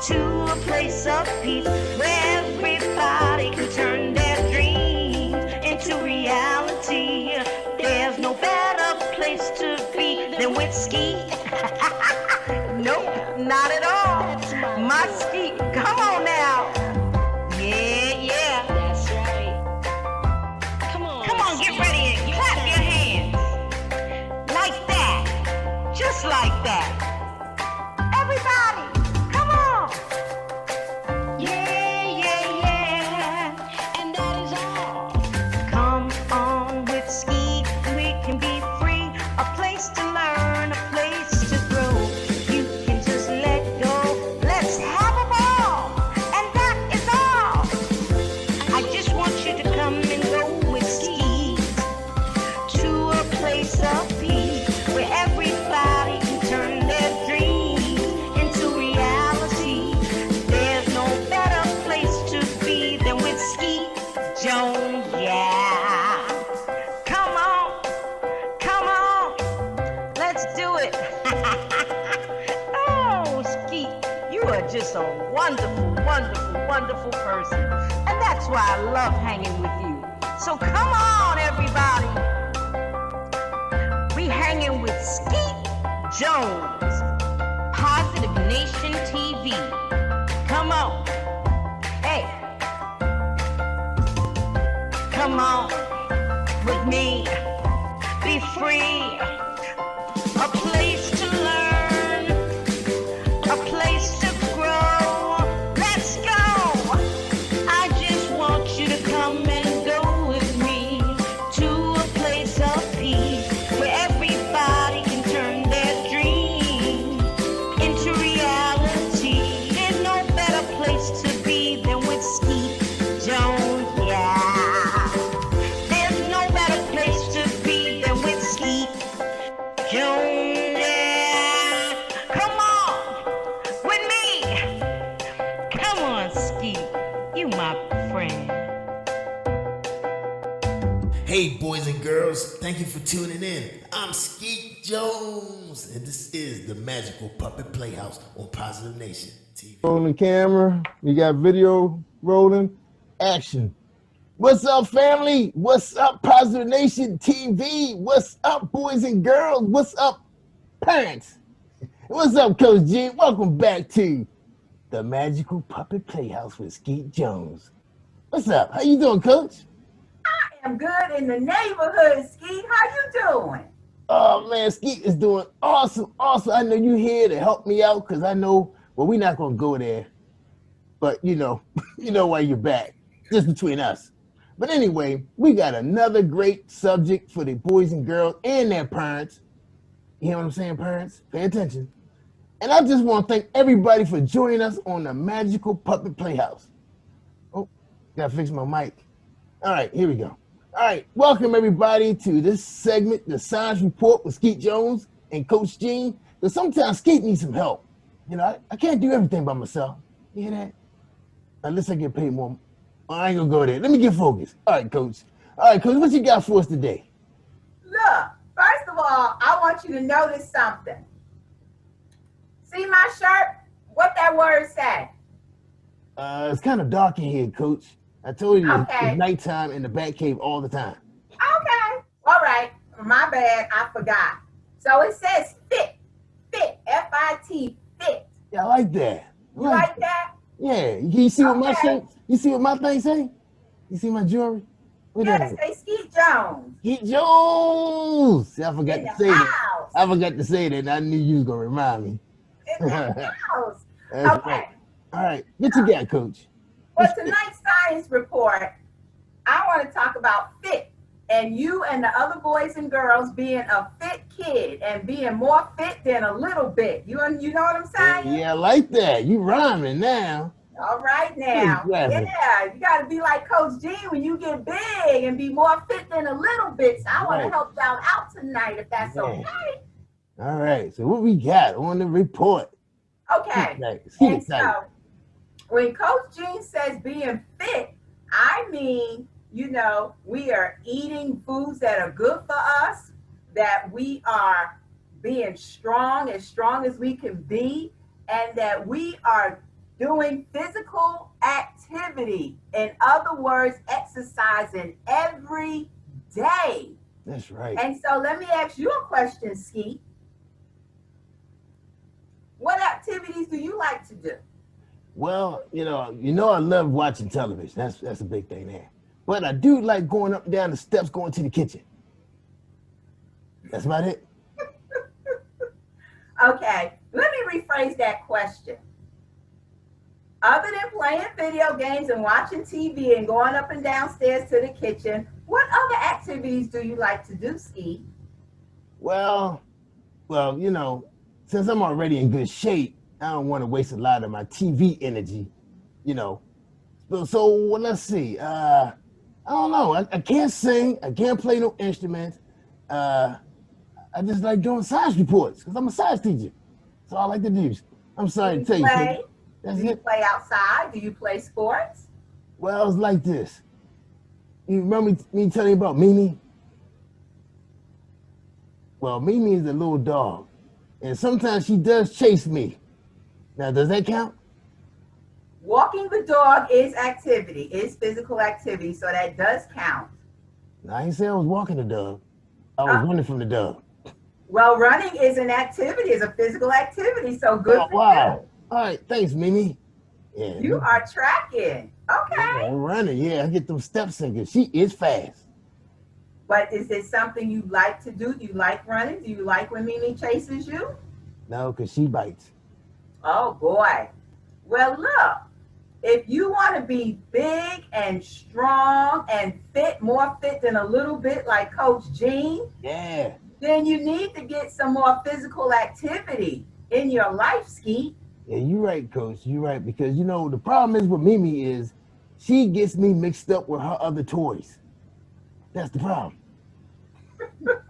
to a place of peace where everybody can turn their dreams into reality. There's no better place to be than with Skeet. Nope, not at all. My Skeet, come on now. Yeah. That's right. Come on, Get ready and clap your hands. Like that. Just like that. Everybody, come on. Yeah. and that is all. Come on with Skeet, we can be free. A place to learn, a place to grow. You can just let go. Let's have a ball. And that is all. I just want you to come and go with Skeet to a place of peace where everybody can turn their dreams into reality. There's no better place to be than with Skeet Jones, yeah. Come on, let's do it. Oh, Skeet, you are just a wonderful person. And that's why I love hanging with you. So come on, everybody. We hanging with Skeet Jones, Positive Nation TV. Come on. Hey. Come on with me. Be free. A place to learn. A place to grow. Let's go. I just want you to come and go with me to a place of peace where everybody can turn their dreams into reality. There's no better place to be than with Skeet Jones, yeah. Hey, boys and girls, thank you for tuning in. I'm Skeet Jones, and this is the Magical Puppet Playhouse on Positive Nation TV. Rolling camera, we got video rolling, action. What's up, family? What's up, Positive Nation TV? What's up, boys and girls? What's up, parents? What's up, Coach G? Welcome back to the Magical Puppet Playhouse with Skeet Jones. What's up? How you doing, Coach? I'm good in the neighborhood, Skeet. How you doing? Oh man, Skeet is doing awesome. I know you here to help me out because I know, well, we're not gonna go there, but you know why you're back, just between us. But anyway, we got another great subject for the boys and girls and their parents. You hear what I'm saying, parents? Pay attention. And I just want to thank everybody for joining us on the Magical Puppet Playhouse. Oh, gotta fix my mic. All right, here we go. All right, welcome everybody to this segment, the Science Report with Skeet Jones and Coach Gene. Because sometimes Skeet needs some help. You know, I can't do everything by myself. You hear that? Unless I get paid more. I ain't gonna go there. Let me get focused. All right, Coach. What you got for us today? Look, first of all, I want you to notice something. See my shirt? What that word say? It's kind of dark in here, Coach. I told you Okay. it's nighttime in the Bat Cave all the time. Okay. All right. My bad. I forgot. So it says fit. Fit. F-I-T. Fit. Yeah, I like that. You like that? Yeah. You see what my Okay. shirt? You see what my thing say? You see my jewelry? What Yeah, that it say Skeet Jones. Skeet Jones. See, I forgot In to the say that. house. I forgot to say that. And I knew you was gonna remind me. In the house. That's Okay. right. All right. What you got, Coach? For tonight's science report, I want to talk about fit and you and the other boys and girls being a fit kid and being more fit than a little bit. You know what I'm saying? Yeah, I like that. You rhyming now. All right now. Exactly. Yeah, you got to be like Coach G when you get big and be more fit than a little bit. So I want to Right. help y'all out tonight if that's Yeah. okay. All right. So what we got on the report? Okay. Skeet And excited. so when Coach Gene says being fit, I mean, we are eating foods that are good for us, that we are being strong as we can be, and that we are doing physical activity. In other words, exercising every day. That's right. And so let me ask you a question, Skeet. What activities do you like to do? Well, I love watching television. That's a big thing there. But I do like going up and down the steps, going to the kitchen. That's about it. Okay, let me rephrase that question. Other than playing video games and watching TV and going up and downstairs to the kitchen, what other activities do you like to do, Skeet? Well, since I'm already in good shape, I don't want to waste a lot of my TV energy, So let's see. I don't know. I can't sing. I can't play no instruments. I just like doing science reports because I'm a science teacher. That's all I like to do. I'm sorry to tell you. Play? That's Do you it. play outside? Do you play sports? Well, it's like this. You remember me telling you about Mimi? Well, Mimi is a little dog, and sometimes she does chase me. Now, does that count? Walking the dog is activity, is physical activity, so that does count. I ain't say I was walking the dog. I was running from the dog. Well, running is an activity, is a physical activity, so good Oh, for wow. All right, thanks, Mimi. Yeah, you. You are tracking. Okay. Yeah, I'm running. Yeah, I get them steps in because she is fast. But is it something you like to do? Do you like running? Do you like when Mimi chases you? No, because she bites. Oh, boy. Well, look, if you want to be big and strong and fit, more fit than a little bit like Coach Gene, Yeah. then you need to get some more physical activity in your life, Skeet. Yeah, you're right, Coach. You're right. Because, the problem is with Mimi is she gets me mixed up with her other toys. That's the problem.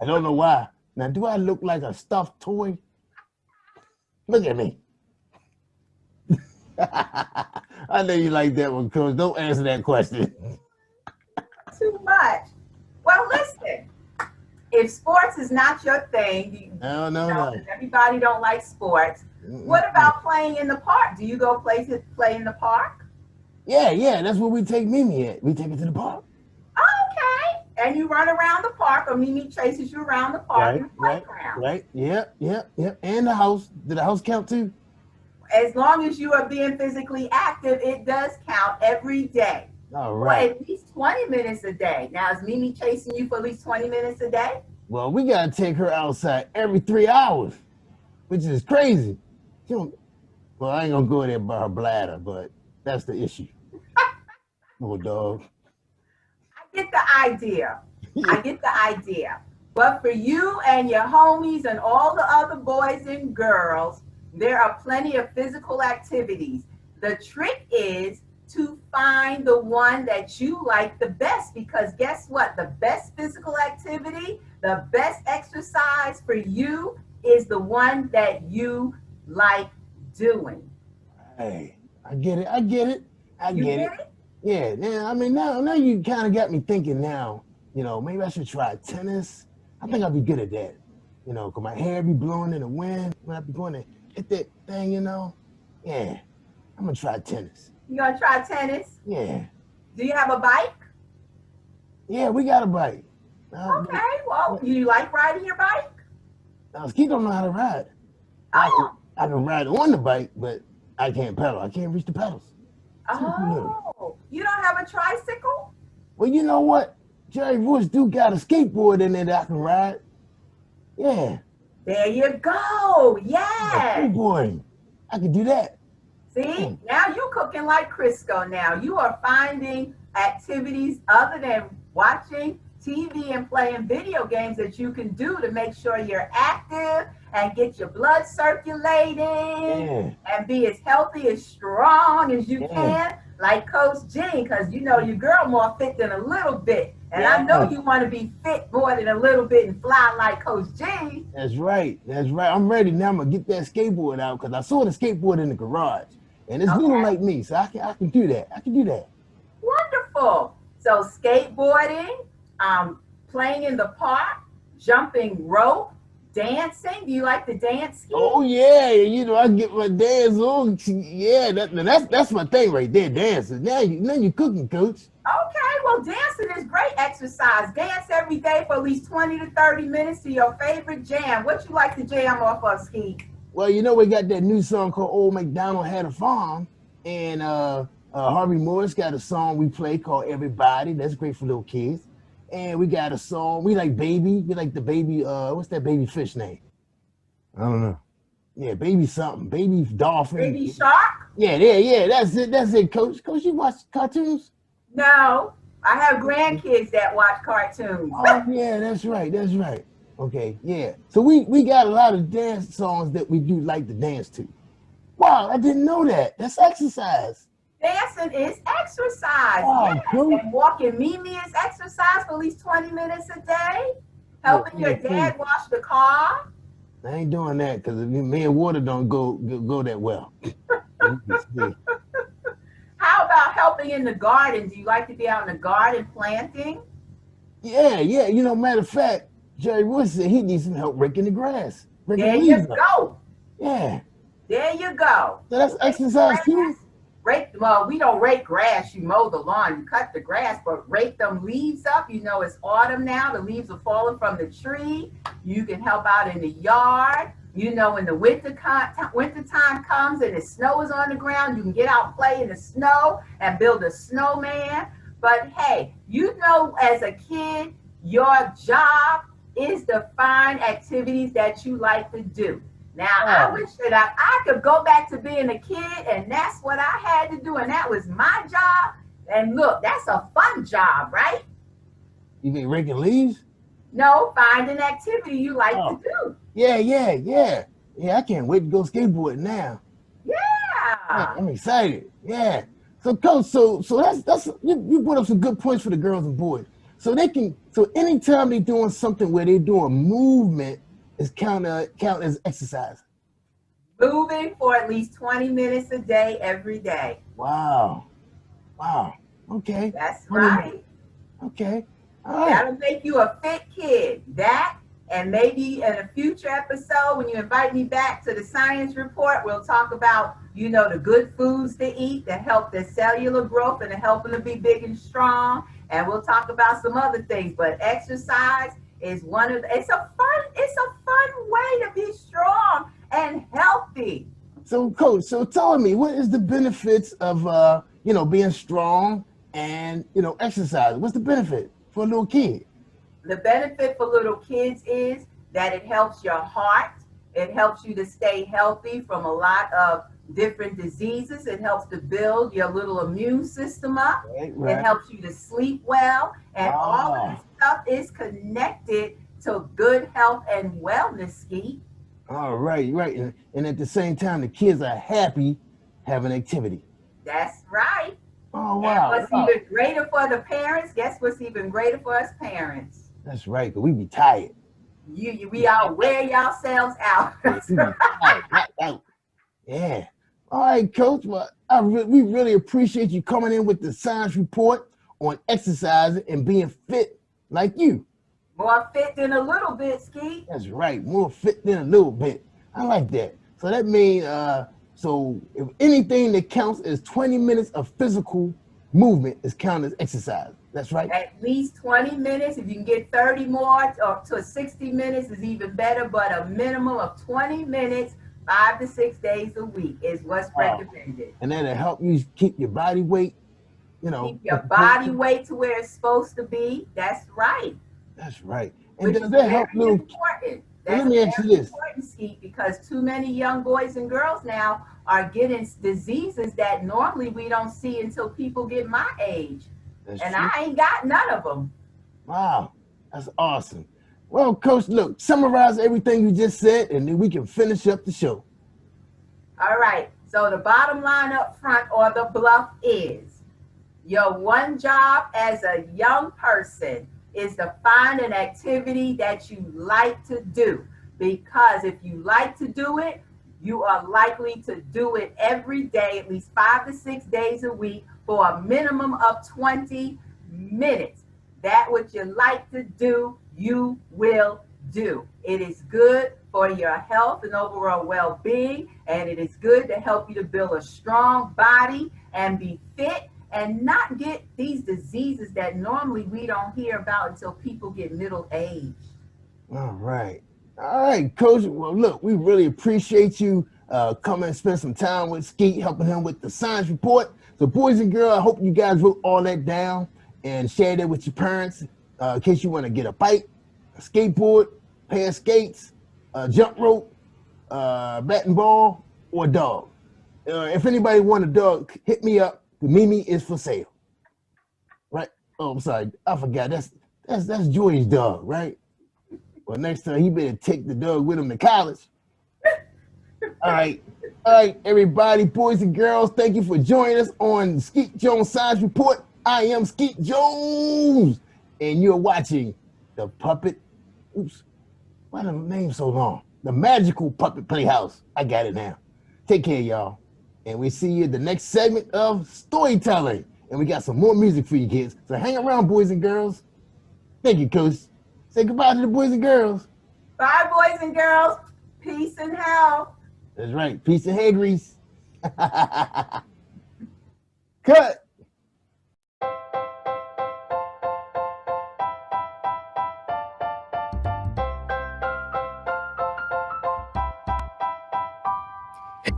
I don't know why. Now, do I look like a stuffed toy? Look at me. I know you like that one, Coach. Don't answer that question. Too much. Well, listen, if sports is not your thing, No. 'cause everybody don't like sports. What about playing in the park? Do you go play in the park? Yeah, that's where we take Mimi at. We take her to the park. Okay. And you run around the park, or Mimi chases you around the park in the playground. Right. Yep. And the house. Did the house count too? As long as you are being physically active, it does count every day. All Well, right. at least 20 minutes a day. Now, is Mimi chasing you for at least 20 minutes a day? Well, we gotta take her outside every 3 hours, which is crazy. She don't, well, I ain't gonna go there by her bladder, but that's the issue. Little dog. I get the idea. I get the idea. But for you and your homies and all the other boys and girls, there are plenty of physical activities. The trick is to find the one that you like the best, because guess what? The best physical activity, the best exercise for you is the one that you like doing. Hey, I get it. I get it. It? Yeah. I mean, now you kind of got me thinking. Now, maybe I should try tennis. I think I'll be good at that. Cause my hair be blowing in the wind when I be going to hit that thing. Yeah, I'm gonna try tennis. You gonna try tennis? Yeah. Do you have a bike? Yeah, we got a bike. Okay, well, you like riding your bike? Skeet don't know how to ride. I can ride on the bike, but I can't pedal. I can't reach the pedals. Oh, you don't have a tricycle? Well, you know what? Jerry Bush do got a skateboard in there that I can ride. Yeah. There you go. Yeah. Skateboarding. I can do that. See, now you cooking like Crisco now. You are finding activities other than watching TV and playing video games that you can do to make sure you're active and get your blood circulating and be as healthy, as strong as you can, like Coach Jean, because your girl more fit than a little bit. And I know you want to be fit more than a little bit and fly like Coach Jean. That's right. I'm ready now. I'm going to get that skateboard out because I saw the skateboard in the garage. And it's little like me, so I can do that. Wonderful. So skateboarding, playing in the park, jumping rope, dancing. Do you like to dance? Oh yeah, I get my dance on. Yeah, that's my thing right there, dancing. Now you cooking, Coach. Okay, well, dancing is great exercise. Dance every day for at least 20 to 30 minutes to your favorite jam. What you like to jam off of, Skeet? Well, we got that new song called Old MacDonald Had a Farm, and Harvey Morris got a song we play called Everybody. That's great for little kids. And we got a song, we like Baby. We like the baby, what's that baby fish name? I don't know. Yeah, Baby something. Baby Dolphin. Baby Shark? Yeah, that's it, Coach. Coach, you watch cartoons? No, I have grandkids that watch cartoons. Oh, yeah, that's right. Okay, yeah. So we got a lot of dance songs that we do like to dance to. Wow, I didn't know that. That's exercise. Dancing is exercise. Wow, yes. cool. And walking Mimi is exercise for at least 20 minutes a day. Helping your dad wash the car. I ain't doing that because me and Water don't go that well. How about helping in the garden? Do you like to be out in the garden planting? Yeah. Matter of fact, Jerry Wood said he needs some help raking the grass. There you go. Yeah. There you go. So that's exercise too? Well, we don't rake grass. You mow the lawn, you cut the grass, but rake them leaves up. It's autumn now. The leaves are falling from the tree. You can help out in the yard. When the winter time comes and the snow is on the ground, you can get out and play in the snow and build a snowman. But hey, as a kid, your job is to find activities that you like to do. Now, I wish that I could go back to being a kid, and that's what I had to do, and that was my job. And look, that's a fun job, right? You mean raking leaves? No, find an activity you like to do. Yeah. Yeah, I can't wait to go skateboarding now. Yeah. I'm excited. Yeah. So, Coach, so that's you put up some good points for the girls and boys. So anytime they're doing something where they're doing movement, is count as exercise. Moving for at least 20 minutes a day, every day. Wow. Okay. That's right. Okay. All right. That'll make you a fit kid. That, and maybe in a future episode, when you invite me back to the science report, we'll talk about, the good foods to eat that help their cellular growth and to help them to be big and strong. And we'll talk about some other things. But exercise is it's a fun way to be strong and healthy. So, Coach, tell me, what is the benefits of being strong and exercise? What's the benefit for a little kid? The benefit for little kids is that it helps your heart. It helps you to stay healthy from a lot of different diseases. It helps to build your little immune system up. Right. It helps you to sleep well. And all of this stuff is connected to good health and wellness, Skeet. All right. And at the same time, the kids are happy having activity. That's right. Oh, wow. And what's even greater for the parents, guess what's even greater for us parents? That's right, because we be tired. We all wear yourselves out. Yeah. All right, Coach. Well, we really appreciate you coming in with the science report on exercising and being fit like you. More fit than a little bit, Skeet. That's right. More fit than a little bit. I like that. So that means, so if anything that counts as 20 minutes of physical movement is counted as exercise. That's right. At least 20 minutes. If you can get 30 more or to 60 minutes is even better, but a minimum of 20 minutes, 5 to 6 days a week is what's recommended. And that'll help you keep your body weight, Keep your body weight to where it's supposed to be. That's right. That's right. And Which does that help little? Important. Let me ask you this. Important, Skeet, because too many young boys and girls now are getting diseases that normally we don't see until people get my age. That's and true. I ain't got none of them. Wow, that's awesome. Well, Coach, look, summarize everything you just said, and then we can finish up the show. All right. So the bottom line up front or the bluff is your one job as a young person is to find an activity that you like to do. Because if you like to do it, you are likely to do it every day, at least 5 to 6 days a week for a minimum of 20 minutes. That what you like to do, you will do. It is good for your health and overall well-being, and it is good to help you to build a strong body and be fit and not get these diseases that normally we don't hear about until people get middle age. All right, Coach. Well, look, we really appreciate you coming and spend some time with Skeet, helping him with the science report. So, boys and girls, I hope you guys wrote all that down and shared it with your parents in case you want to get a bike, a skateboard, pair of skates, a jump rope, bat and ball, or a dog. If anybody want a dog, hit me up. The Mimi is for sale. Right? Oh, I'm sorry. I forgot. That's Joy's dog, right? Well, next time he better take the dog with him to college. All right, everybody, boys and girls, thank you for joining us on Skeet Jones Science Report. I am Skeet Jones, and you're watching the Puppet. Oops, why the name so long? The Magical Puppet Playhouse. I got it now. Take care, y'all, and we see you in the next segment of storytelling. And we got some more music for you kids. So hang around, boys and girls. Thank you, Coach. Say goodbye to the boys and girls. Bye, boys and girls. Peace and health. That's right. Peace and hair grease. Cut.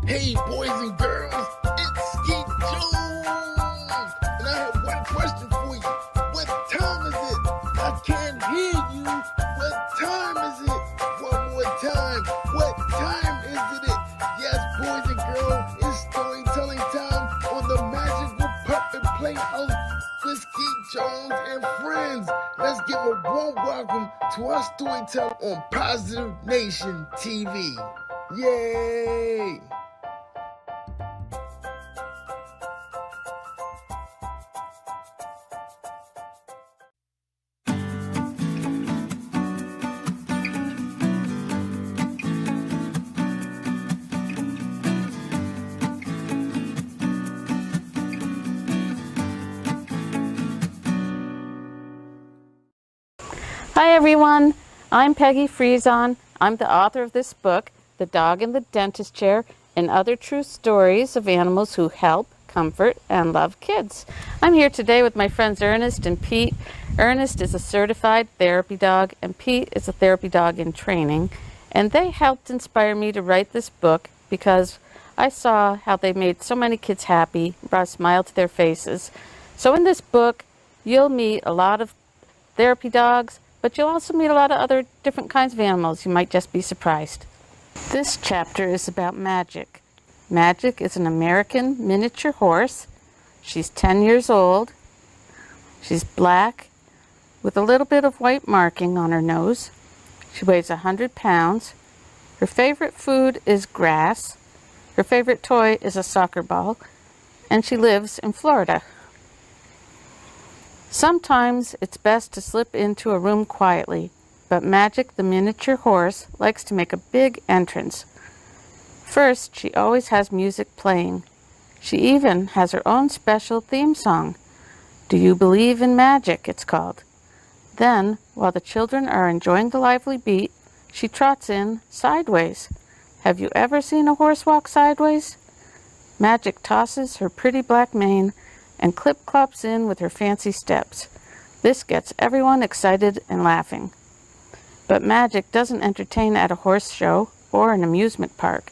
Hey, boys and girls, it's Skeet Jones. And I have one question for you. What time is it? I can't hear you. What time is it? One more time. What time is it? Yes, boys and girls, it's storytelling time on the Magical Puppet Playhouse with Skeet Jones and friends. Let's give a warm welcome to our storyteller on Positive Nation TV. Yay! Hi everyone, I'm Peggy Friesen. I'm the author of this book, The Dog in the Dentist Chair, and Other True Stories of Animals Who Help, Comfort, and Love Kids. I'm here today with my friends Ernest and Pete. Ernest is a certified therapy dog, and Pete is a therapy dog in training. And they helped inspire me to write this book because I saw how they made so many kids happy, brought a smile to their faces. So in this book, you'll meet a lot of therapy dogs, but you'll also meet a lot of other different kinds of animals. You might just be surprised. This chapter is about Magic. Magic is an American miniature horse. She's 10 years old. She's black with a little bit of white marking on her nose. She weighs 100 pounds. Her favorite food is grass. Her favorite toy is a soccer ball. And she lives in Florida. Sometimes it's best to slip into a room quietly, but Magic, the miniature horse, likes to make a big entrance. First, she always has music playing. She even has her own special theme song. Do You Believe in Magic, it's called. Then, while the children are enjoying the lively beat, she trots in sideways. Have you ever seen a horse walk sideways? Magic tosses her pretty black mane and clip-clops in with her fancy steps. This gets everyone excited and laughing. But Magic doesn't entertain at a horse show or an amusement park.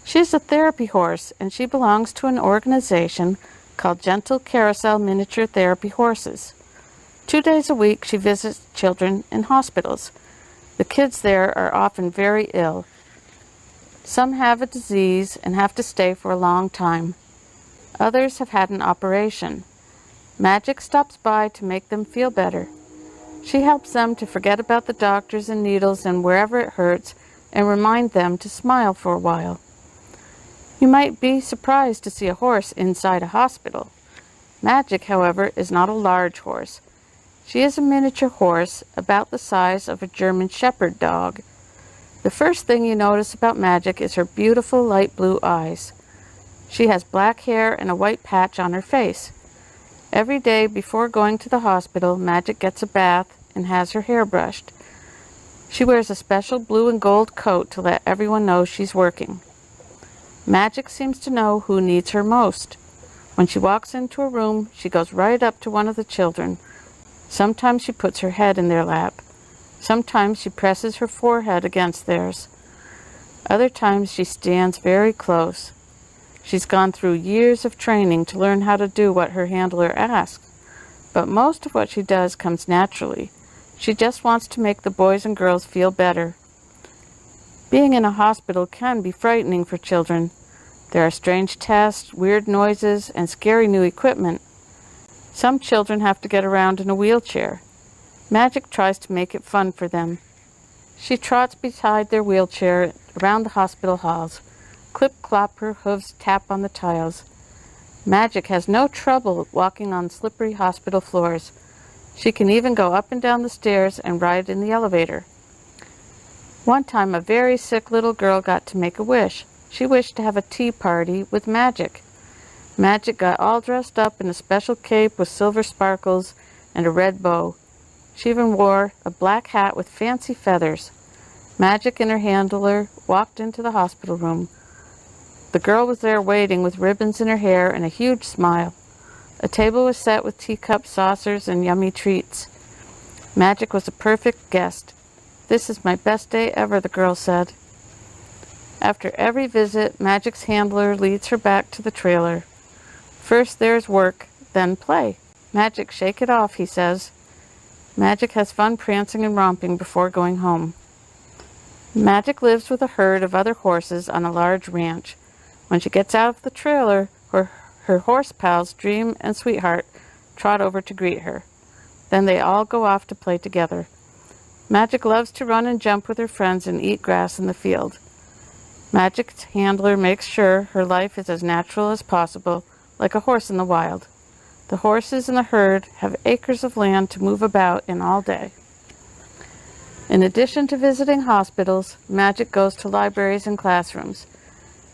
She's a therapy horse, and she belongs to an organization called Gentle Carousel Miniature Therapy Horses. 2 days a week, she visits children in hospitals. The kids there are often very ill. Some have a disease and have to stay for a long time. Others have had an operation. Magic stops by to make them feel better. She helps them to forget about the doctors and needles and wherever it hurts and remind them to smile for a while. You might be surprised to see a horse inside a hospital. Magic, however, is not a large horse. She is a miniature horse about the size of a German Shepherd dog. The first thing you notice about Magic is her beautiful light blue eyes. She has black hair and a white patch on her face. Every day before going to the hospital, Magic gets a bath and has her hair brushed. She wears a special blue and gold coat to let everyone know she's working. Magic seems to know who needs her most. When she walks into a room, she goes right up to one of the children. Sometimes she puts her head in their lap. Sometimes she presses her forehead against theirs. Other times she stands very close. She's gone through years of training to learn how to do what her handler asks, but most of what she does comes naturally. She just wants to make the boys and girls feel better. Being in a hospital can be frightening for children. There are strange tests, weird noises, and scary new equipment. Some children have to get around in a wheelchair. Magic tries to make it fun for them. She trots beside their wheelchair around the hospital halls. Clip-clop, her hooves tap on the tiles. Magic has no trouble walking on slippery hospital floors. She can even go up and down the stairs and ride in the elevator. One time, a very sick little girl got to make a wish. She wished to have a tea party with Magic. Magic got all dressed up in a special cape with silver sparkles and a red bow. She even wore a black hat with fancy feathers. Magic and her handler walked into the hospital room. The girl was there waiting with ribbons in her hair and a huge smile. A table was set with teacups, saucers, and yummy treats. Magic was a perfect guest. "This is my best day ever," the girl said. After every visit, Magic's handler leads her back to the trailer. First there's work, then play. "Magic, shake it off," he says. Magic has fun prancing and romping before going home. Magic lives with a herd of other horses on a large ranch. When she gets out of the trailer, her horse pals, Dream and Sweetheart, trot over to greet her. Then they all go off to play together. Magic loves to run and jump with her friends and eat grass in the field. Magic's handler makes sure her life is as natural as possible, like a horse in the wild. The horses in the herd have acres of land to move about in all day. In addition to visiting hospitals, Magic goes to libraries and classrooms.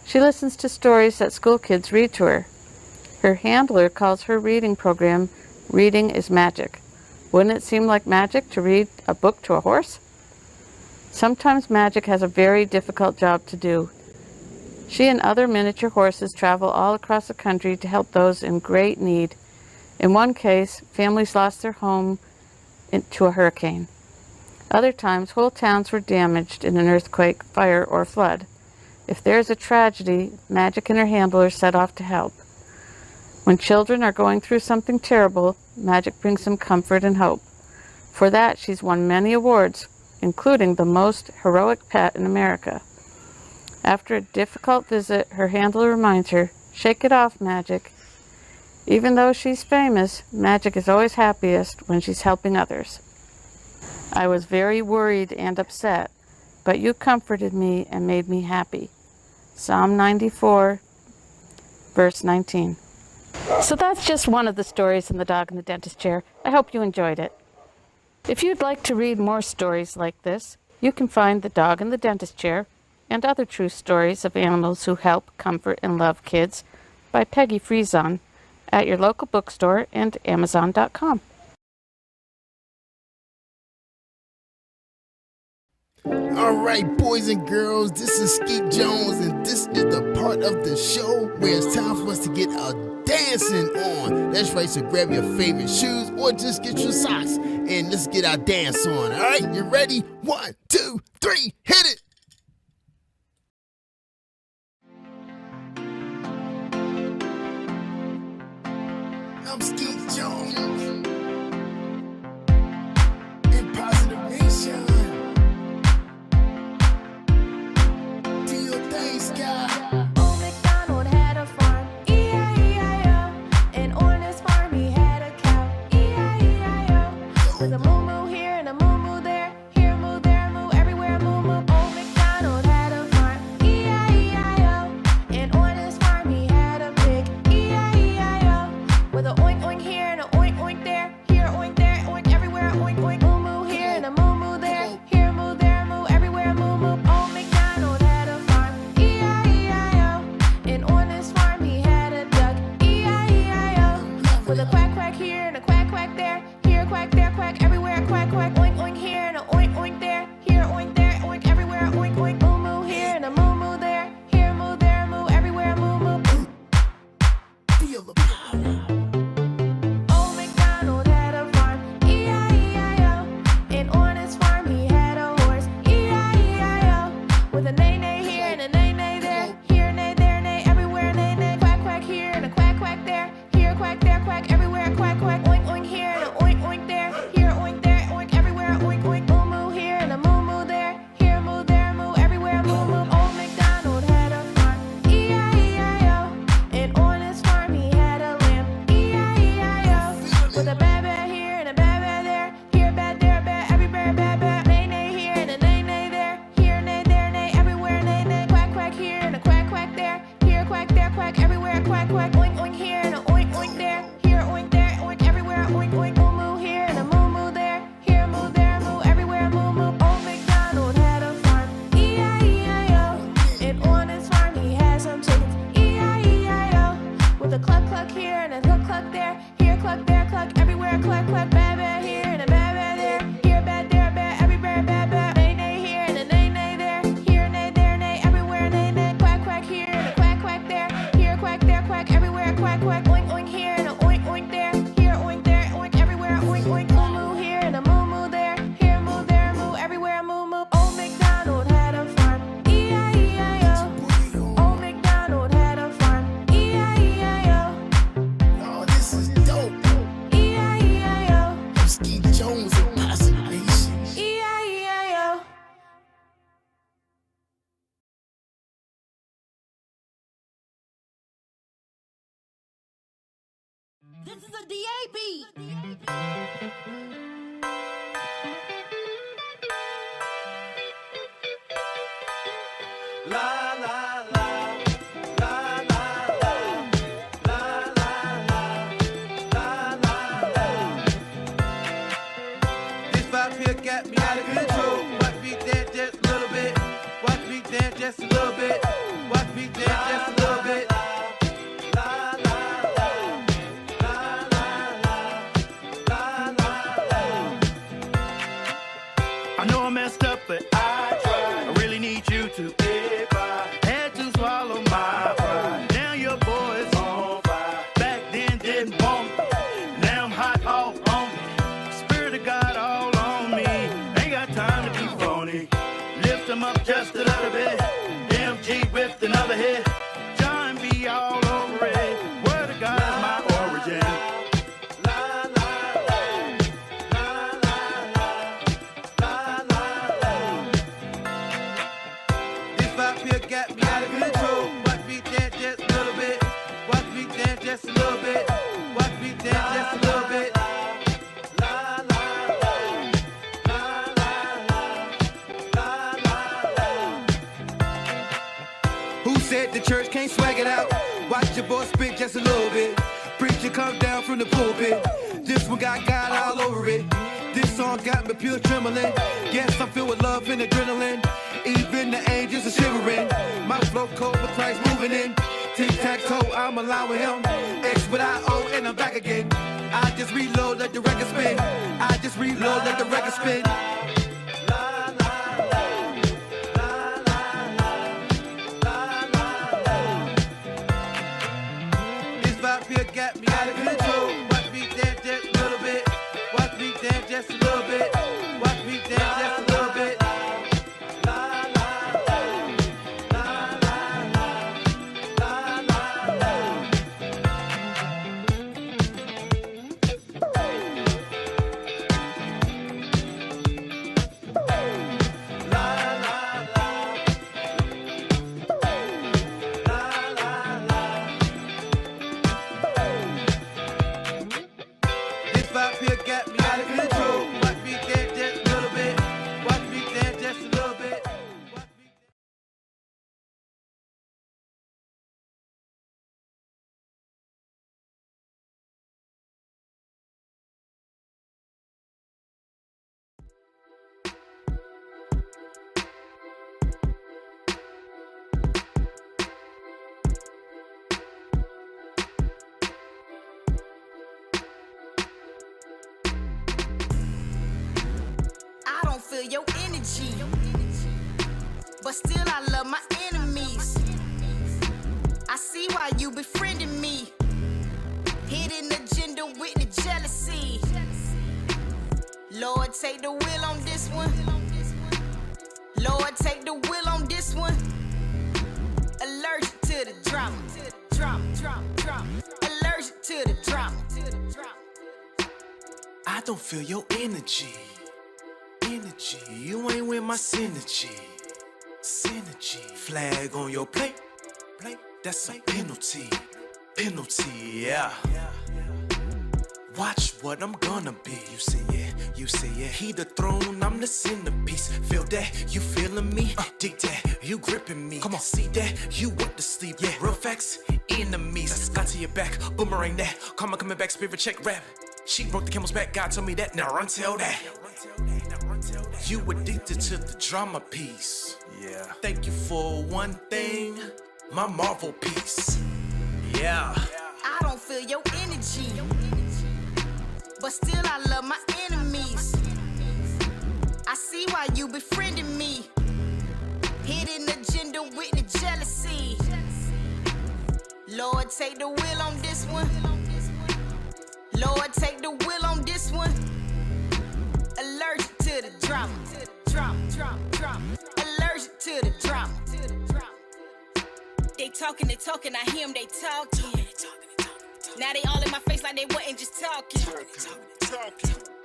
She listens to stories that school kids read to her. Her handler calls her reading program Reading is Magic. Wouldn't it seem like magic to read a book to a horse? Sometimes magic has a very difficult job to do. She and other miniature horses travel all across the country to help those in great need. In one case, families lost their home to a hurricane. Other times, whole towns were damaged in an earthquake, fire, or flood. If there is a tragedy, Magic and her handlers set off to help. When children are going through something terrible, Magic brings them comfort and hope. For that, she's won many awards, including the most heroic pet in America. After a difficult visit, her handler reminds her, "Shake it off, Magic." Even though she's famous, Magic is always happiest when she's helping others. I was very worried and upset, but you comforted me and made me happy. Psalm 94, verse 19. So that's just one of the stories in The Dog in the Dentist Chair. I hope you enjoyed it. If you'd like to read more stories like this, you can find The Dog in the Dentist Chair and other true stories of animals who help, comfort, and love kids by Peggy Friesen at your local bookstore and Amazon.com. All right, boys and girls, this is Skeet Jones, and this is the part of the show where it's time for us to get a dancing on. That's right, so grab your favorite shoes or just get your socks, and let's get our dance on. All right, you ready? 1, 2, 3, hit it! I'm Skeet Jones in Positive Nation. Do your thing, Sky. Old MacDonald had a farm, E-I-E-I-O. And on his farm he had a cow, E-I-E-I-O. With a moo-moo here and a moo-moo there, here moo, there moo, everywhere moo-moo. Old MacDonald had a farm, E-I-E-I-O. And on his farm he had a pig, E-I-E-I-O. With a oink oink here and a oink oink there, here oink there, oink everywhere, oink oink. Moo-moo here and a moo-moo there, here moo, there moo, everywhere moo-moo. Old MacDonald had a farm, E-I-E-I-O. And on his farm he had a duck, E-I-E-I-O. With a quack quack here and a quack quack there, here quack there quack everywhere quack quack. Oink oink here and a oink oink there, here oink there, oink everywhere, oink oink. Moo-moo here and a moo-moo there, here moo, there moo, everywhere moo-moo. Feel the power. Old MacDonald had a farm, E-I-E-I-O. And on his farm he had a horse, E-I-E-I-O. With a neigh-neigh here and a neigh-neigh there, here neigh, there neigh, everywhere neigh-neigh. Quack quack here and a quack quack there, here quack there quack everywhere quack quack. Oink oink here and a oink oink there, here oink there, oink everywhere, oink oink. Moo-moo here and a moo-moo there, here moo, there moo, everywhere moo-moo. Old MacDonald had a farm, E-I-E-I-O. And on his farm he had a lamb, E-I-E-I-O. With a baa-baa here and a baa-baa there, here bad, there bad, everywhere baa-baa. Neigh-neigh here and a neigh-neigh there, here neigh, there neigh, everywhere neigh-neigh. Quack quack here and a quack quack there, here quack there quack everywhere quack quack. Oink oink here and a oink oink there, here oink there, oink everywhere, oink oink. Moo-moo here and a moo-moo there, here moo, there moo, everywhere moo-moo. Old MacDonald had a farm, E-I-E-I-O. And on his farm he had some chickens, E-I-E-I-O. With a cluck cluck here and a cluck cluck there, here cluck there cluck everywhere cluck cluck. Baa-baa here and a baa-baa there, here bad, there bad, everywhere baa-baa. Neigh-neigh here and a neigh-neigh there, here neigh, there neigh, everywhere neigh-neigh. Quack quack here and a quack quack there, here quack there quack everywhere quack quack. Oink oink here and a oink oink there, here oink there, oink everywhere, oink oink. Moo-moo here and a moo-moo there, here moo, there moo, everywhere moo-moo. Old MacDonald had a farm, E-I-E-I-O. Old MacDonald had a farm, E-I-E-I-O. Oh, this is dope. E-I-E-I-O. I'm Skeet Jones in Positive Nation. E-I-E-I-O. This is a DAB. This vibe here got me out of control. Watch me dance just a little bit. Watch me dance just a little bit. Watch me dance just a little bit. I know I messed up, but I tried. I really need you to get by. Had to swallow my pride. Now your boy's on fire. Back then didn't want me. Now I'm hot all on me. Spirit of God all on me. Ain't got time to be phony. Lift them up just a little bit. MG with another hit. John B all over it. Word of God is my origin. Got me out of control. Watch me dance just a little bit. Watch me dance just a little bit. Watch me dance just a little bit. Who said the church can't swag it out? Watch your boy spit just a little bit. Preacher come down from the pulpit. This one got God all over it. This song got me pure trembling. Yes, I'm filled with love and adrenaline. Even the angels are shivering. My flow cold, but Christ moving in. Tic-tac-toe, I'm allowing him. X with I-O, and I'm back again. I just reload, let the record spin. I just reload, let the record spin. This vibe here got me out of control. Watch me dance just a little bit. Watch me dance just a little bit. Watch me dance just a little bit. Feel your energy, but still I love my enemies. I see why you befriending me. Hidden agenda with the jealousy. Lord, take the wheel on this one. Lord, take the wheel on this one. Allergic to the drama. Allergic to the drama. I don't feel your energy. You ain't with my synergy. Flag on your plate. That's a penalty. Yeah. Watch what I'm gonna be. You see it. He the throne, I'm the centerpiece. Feel that, you feeling me? Dig that, you gripping me. Come on, see that, you want to sleep. Yeah, real facts, enemies. Got to your back, boomerang that. Karma coming back, spirit check rap. She broke the camel's back, God told me that. Now run tell that. You addicted to the drama piece. Yeah. Thank you for one thing, my Marvel piece. Yeah. I don't feel your energy, but still I love my enemies. I see why you befriending me. Hidden agenda with the jealousy. Lord, take the wheel on this one. Lord, take the wheel on this one. Allergic to the drama. Allergic to the drama. They talking, I hear them, they talking. Now they all in my face like they wasn't just talking.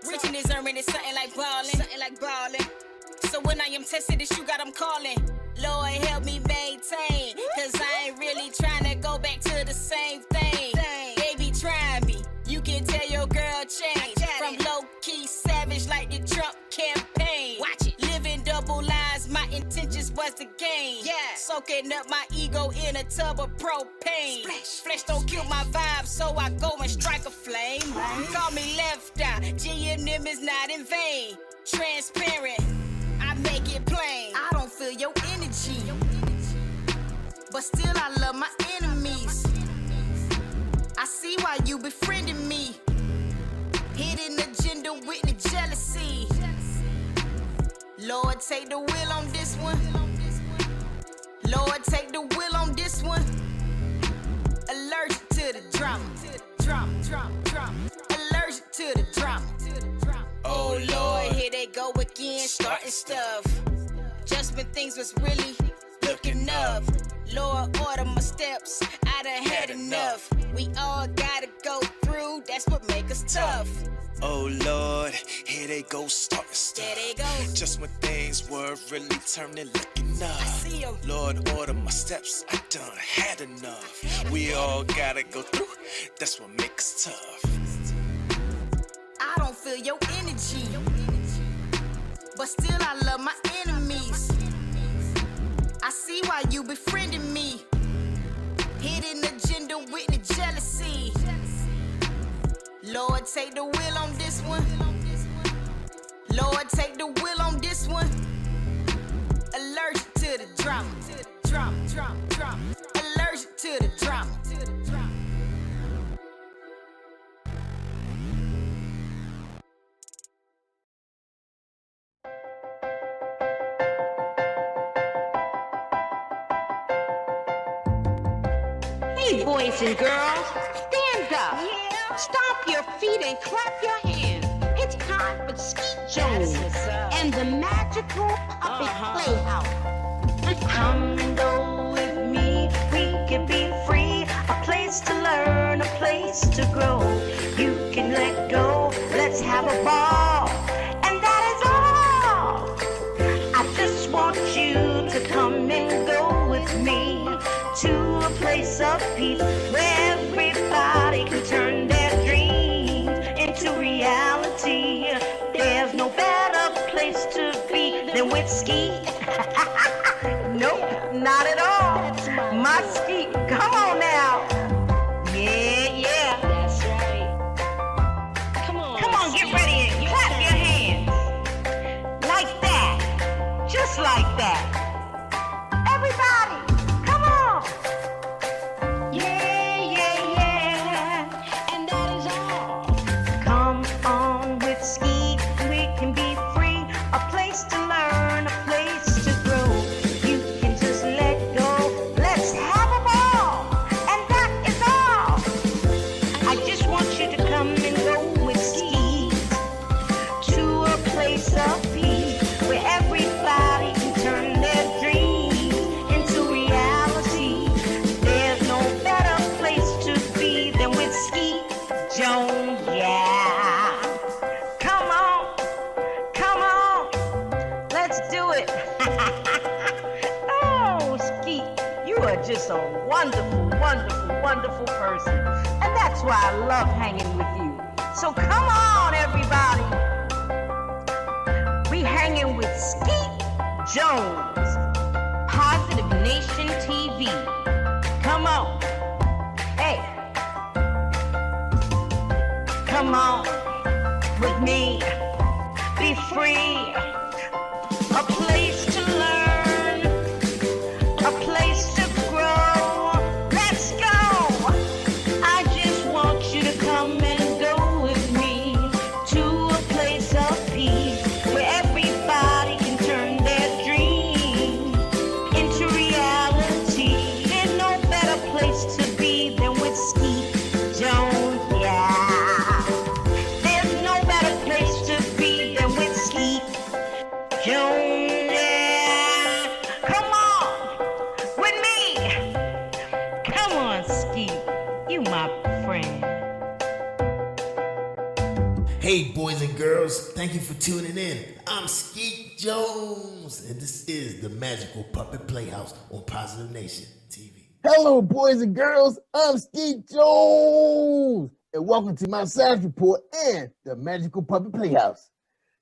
Rich in his earning is something like ballin'. So when I am tested, it's you got them calling. Lord, help me maintain, cause I ain't really trying to go back to the same thing. They be trying me, you can tell your girl changed. From low-key savage like the Trump campaign. Watch it. Living double lives, my intentions was to gain. Yeah. Soaking up my ego in a tub of propane. Flesh don't kill my vibe, so I go and strike a flame. Call me left eye, G&M is not in vain. Transparent, I make it plain. I don't feel your energy, but still I love my enemies. I see why you befriending me. Hidden agenda with the jealousy. Lord, take the wheel on this one. Lord, take the wheel on this one. Allergic to the drama. Allergic to the drama. Oh Lord, here they go again, starting stuff. Just when things was really looking up. Lord, order my steps, I done had enough. We all gotta go through, that's what make us tough. Oh Lord, here they go starting stuff. There they go. Just when things were really turning, looking up. I see 'em. Lord, order my steps, I done had enough. We all gotta go through, that's what makes us tough. I don't feel your energy, but still I love my enemies. I see why you befriending me. Hidden agenda with the jealousy. Lord, take the wheel on this one. Lord, take the wheel on this one. Allergic to the drama. Allergic to the drama. Hey, boys and girls, stand up. Stomp your feet and clap your hands. It's time for Skeet Jones and the magical puppet Playhouse. Come and go with me, we can be free. A place to learn, a place to grow. You can let go, let's have a ball. And that is all. I just want you to come and go with me to a place of peace where everybody can turn their dreams into reality. There's no better place to be than with Skeet. Nope, not at all. My Skeet, come on now. Yeah. That's right. Come on, Get ready and clap your hands. Like that. Just like that. Everybody, come on. Yeah. And that is all. Come on with Skeet, we can be free. A place to learn, a place to grow. You can just let go, let's have a ball. And that is all. I just want you to come and go with Skeet to a place of peace where everybody can turn their dreams into reality. There's no better place to be than with Skeet Jones, yeah. Come on, let's do it. Oh, Skeet, you are just a wonderful person. And that's why I love hanging with you. So come on, everybody. We hanging with Skeet Jones, Positive Nation TV. Come on. Hey. Come on with me. Be free. A place to learn. A place to grow. Let's go. I just want you to come and go with me to a place of peace where everybody can turn their dreams into reality. There's no better place to be than with Skeet Jones, yeah. There's no better place to be than with Skeet Jones, yeah. Come on with me. Come on, Skeet. You my friend. Hey, boys and girls, thank you for tuning in. I'm Skeet Jones, and this is the Magical Puppet Playhouse on Positive Nation TV. Hello, boys and girls. I'm Skeet Jones, and welcome to my science report and the Magical Puppet Playhouse.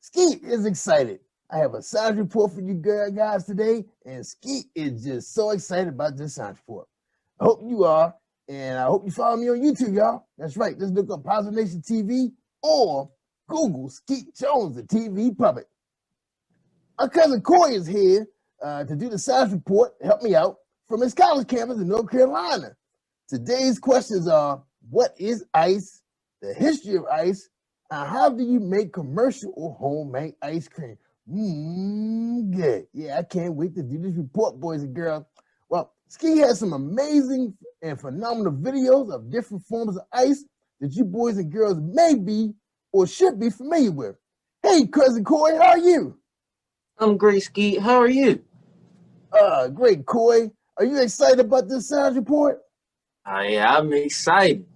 Skeet is excited. I have a science report for you guys today, and Skeet is just so excited about this science report. I hope you are, and I hope you follow me on YouTube, y'all. That's right. Just look up Positive Nation TV or Google Skeet Jones, the TV puppet. My cousin Corey is here to do the science report, help me out, from his college campus in North Carolina. Today's questions are, what is ice, the history of ice, and how do you make commercial or homemade ice cream? Good. Yeah, I can't wait to do this report, boys and girls. Well, Ski has some amazing and phenomenal videos of different forms of ice that you boys and girls may be or should be familiar with. Hey, cousin Coy, how are you? I'm great, Skeet. How are you? Great, Coy. Are you excited about this science report? Yeah, I'm excited.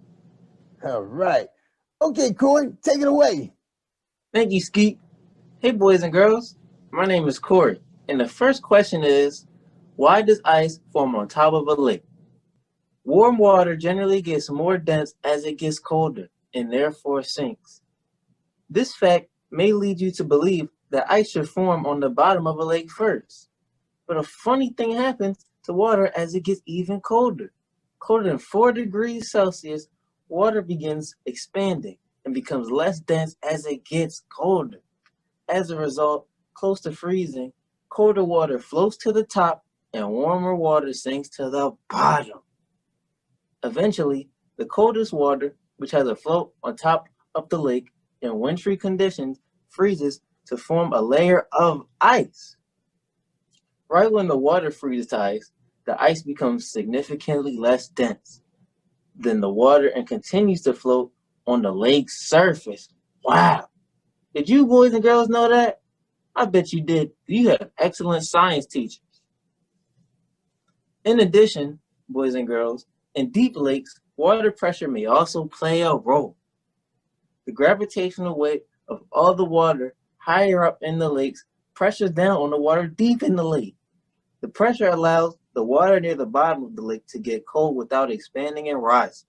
All right. Okay, Coy, take it away. Thank you, Skeet. Hey, boys and girls. My name is Corey, and the first question is, why does ice form on top of a lake? Warm water generally gets more dense as it gets colder, and therefore sinks. This fact may lead you to believe that ice should form on the bottom of a lake first. But a funny thing happens to water as it gets even colder. Colder than 4 degrees Celsius, water begins expanding and becomes less dense as it gets colder. As a result, close to freezing, colder water floats to the top and warmer water sinks to the bottom. Eventually, the coldest water, which has a float on top of the lake in wintry conditions, freezes to form a layer of ice. Right when the water freezes to ice, the ice becomes significantly less dense than the water and continues to float on the lake's surface. Wow! Did you boys and girls know that? I bet you did. You have excellent science teachers. In addition, boys and girls, in deep lakes, water pressure may also play a role. The gravitational weight of all the water higher up in the lakes pressures down on the water deep in the lake. The pressure allows the water near the bottom of the lake to get cold without expanding and rising.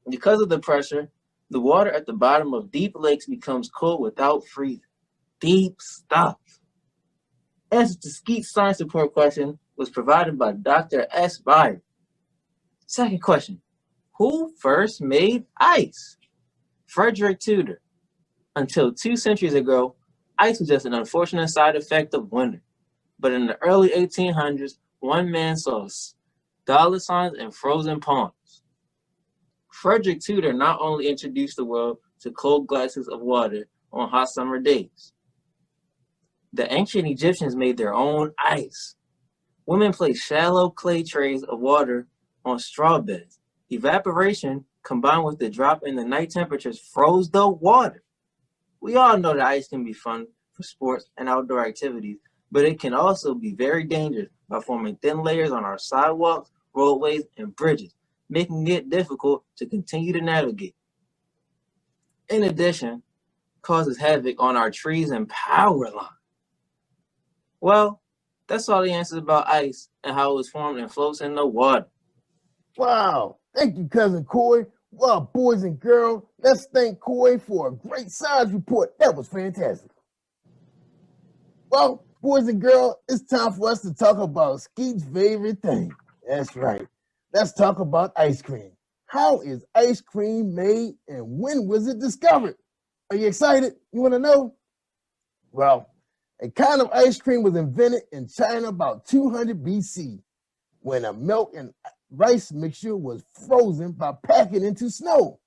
Because of the pressure, the water at the bottom of deep lakes becomes cold without freezing. Deep stuff. Answer to Skeet's science report question was provided by Dr. S. Byron. Second question, who first made ice? Frederick Tudor. Until 2 centuries ago, ice was just an unfortunate side effect of winter. But in the early 1800s, one man saw dollar signs and frozen ponds. Frederick Tudor not only introduced the world to cold glasses of water on hot summer days. The ancient Egyptians made their own ice. Women placed shallow clay trays of water on straw beds. Evaporation, combined with the drop in the night temperatures, froze the water. We all know that ice can be fun for sports and outdoor activities, but it can also be very dangerous by forming thin layers on our sidewalks, roadways, and bridges, making it difficult to continue to navigate. In addition, it causes havoc on our trees and power lines. Well, that's all the answers about ice and how it was formed and floats in the water. Wow. Thank you, cousin Coy. Well, boys and girls, let's thank Coy for a great science report. That was fantastic. Well, boys and girls, it's time for us to talk about Skeet's favorite thing. That's right. Let's talk about ice cream. How is ice cream made and when was it discovered? Are you excited? You want to know? Well, a kind of ice cream was invented in China about 200 BC when a milk and rice mixture was frozen by packing into snow.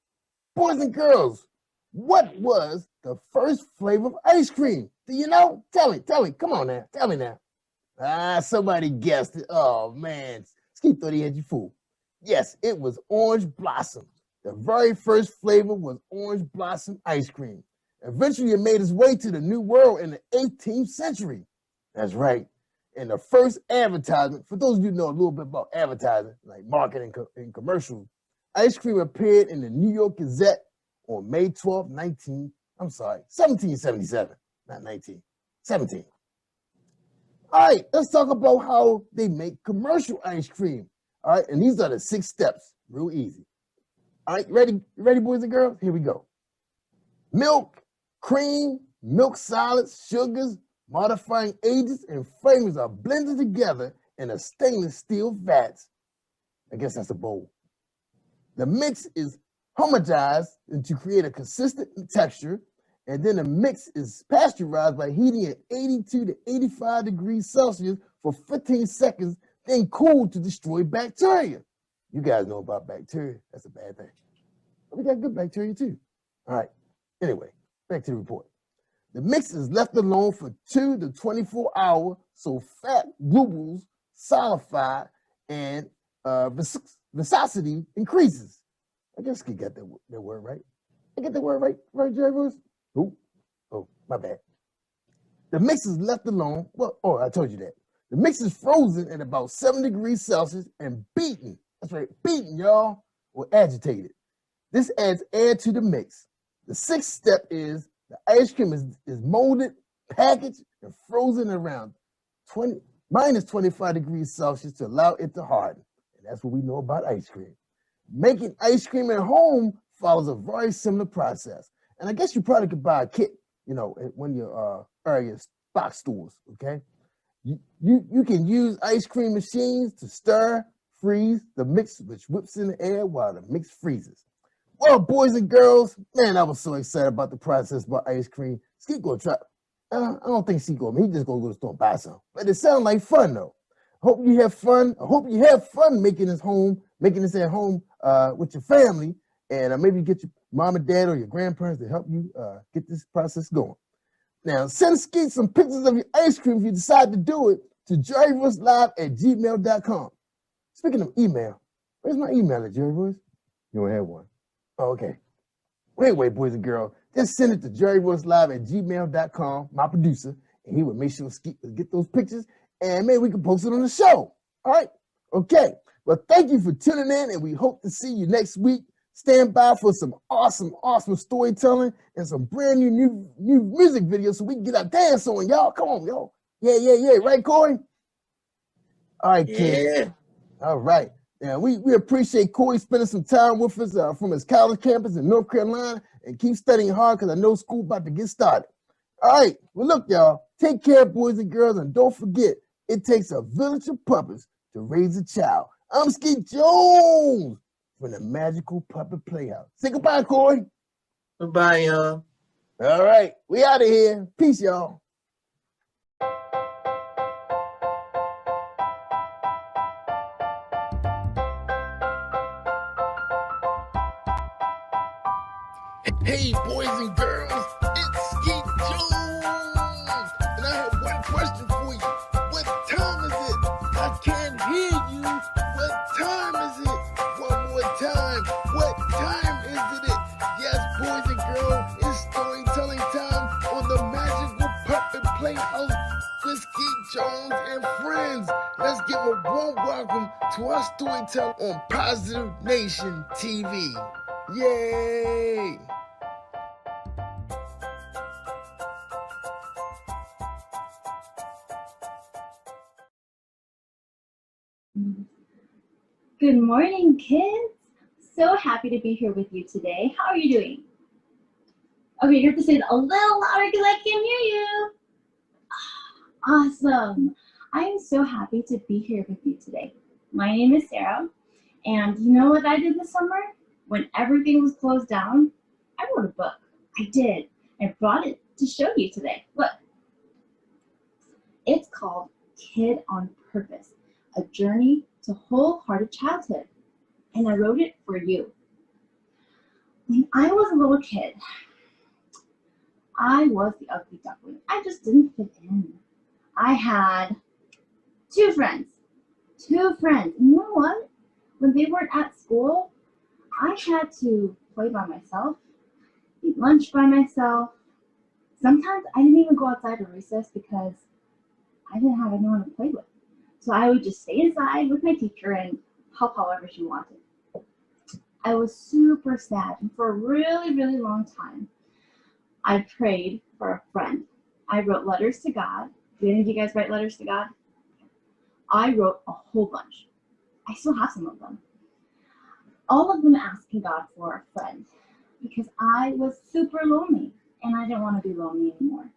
Boys and girls, what was the first flavor of ice cream? Do you know? Tell me. Come on now. Tell me now. Somebody guessed it. Oh, man. Skeet thought he had you fooled. Yes, it was orange blossom. The very first flavor was orange blossom ice cream. Eventually, it made its way to the New World in the 18th century. That's right. And the first advertisement, for those of you who know a little bit about advertising, like marketing and commercials, ice cream appeared in the New York Gazette on May 12, 1777, not 19, 17. All right, let's talk about how they make commercial ice cream. All right, and these are the 6 steps, real easy. All right, ready, boys and girls? Here we go. Milk, cream, milk solids, sugars, modifying agents, and flavors are blended together in a stainless steel vat. I guess that's a bowl. The mix is homogenized to create a consistent texture, and then the mix is pasteurized by heating at 82 to 85 degrees Celsius for 15 seconds, then cooled to destroy bacteria. You guys know about bacteria. That's a bad thing. But we got good bacteria too. All right. Anyway, back to the report. The mix is left alone for 2 to 24 hours so fat bubbles solidify and viscosity increases. I guess I get that word right. I get the word right, Jerry Bruce? Oh, my bad. The mix is left alone. I told you that. The mix is frozen at about 7 degrees Celsius and beaten. That's right, beaten, y'all, or agitated. This adds air to the mix. The sixth step is the ice cream is molded, packaged, and frozen around minus 25 degrees Celsius to allow it to harden. And that's what we know about ice cream. Making ice cream at home follows a very similar process. And I guess you probably could buy a kit, at one of your area box stores, okay? You can use ice cream machines to stir, freeze the mix, which whips in the air while the mix freezes. Well, boys and girls, man, I was so excited about the process about ice cream. Skeet gonna try. I don't think Skeet gonna. He just gonna go to the store and buy some. But it sounds like fun though. Hope you have fun. I hope you have fun making this at home with your family, and maybe get your mom and dad or your grandparents to help you get this process going. Now, send Skeet some pictures of your ice cream if you decide to do it to jerryvoicelive@gmail.com. Speaking of email, where's my email at, Jerry Voice? You don't have one. Oh, okay. Wait, boys and girls. Just send it to jerryvoicelive@gmail.com, my producer, and he will make sure Skeet will get those pictures, and maybe we can post it on the show. All right? Okay. Well, thank you for tuning in, and we hope to see you next week. Stand by for some awesome storytelling and some brand new music videos so we can get our dance on, y'all. Come on, y'all. Yeah. Right, Corey? All right, kid. All right. Now, we appreciate Corey spending some time with us from his college campus in North Carolina, and keep studying hard because I know school about to get started. All right. Well, look, y'all. Take care, boys and girls, and don't forget, it takes a village of puppets to raise a child. I'm Skeet Jones from the Magical Puppet Playhouse. Say goodbye, Corey. Goodbye, y'all. All right. We out of here. Peace, y'all. Hey, boys and girls, it's Skeet Jones, and I have one question for you. What time is it? I can't hear you. What time is it? One more time. What time is it? Yes, boys and girls, it's storytelling time on the Magical Puppet Playhouse with Skeet Jones and friends. Let's give a warm welcome to our storyteller on Positive Nation TV. Yay! Good morning, kids. So happy to be here with you today. How are you doing? Okay, you have to say it a little louder because I can't hear you. Awesome. I am so happy to be here with you today. My name is Sarah, and you know what I did this summer? When everything was closed down, I wrote a book. I did. I brought it to show you today. Look. It's called Kid on Purpose, a journey to wholehearted childhood, and I wrote it for you. When I was a little kid, I was the ugly duckling. I just didn't fit in. I had two friends. And you know what? When they weren't at school, I had to play by myself, eat lunch by myself. Sometimes I didn't even go outside at recess because I didn't have anyone to play with. So I would just stay inside with my teacher and help however she wanted. I was super sad, and for a really, really long time, I prayed for a friend. I wrote letters to God. Do any of you guys write letters to God? I wrote a whole bunch. I still have some of them. All of them asking God for a friend because I was super lonely and I didn't want to be lonely anymore.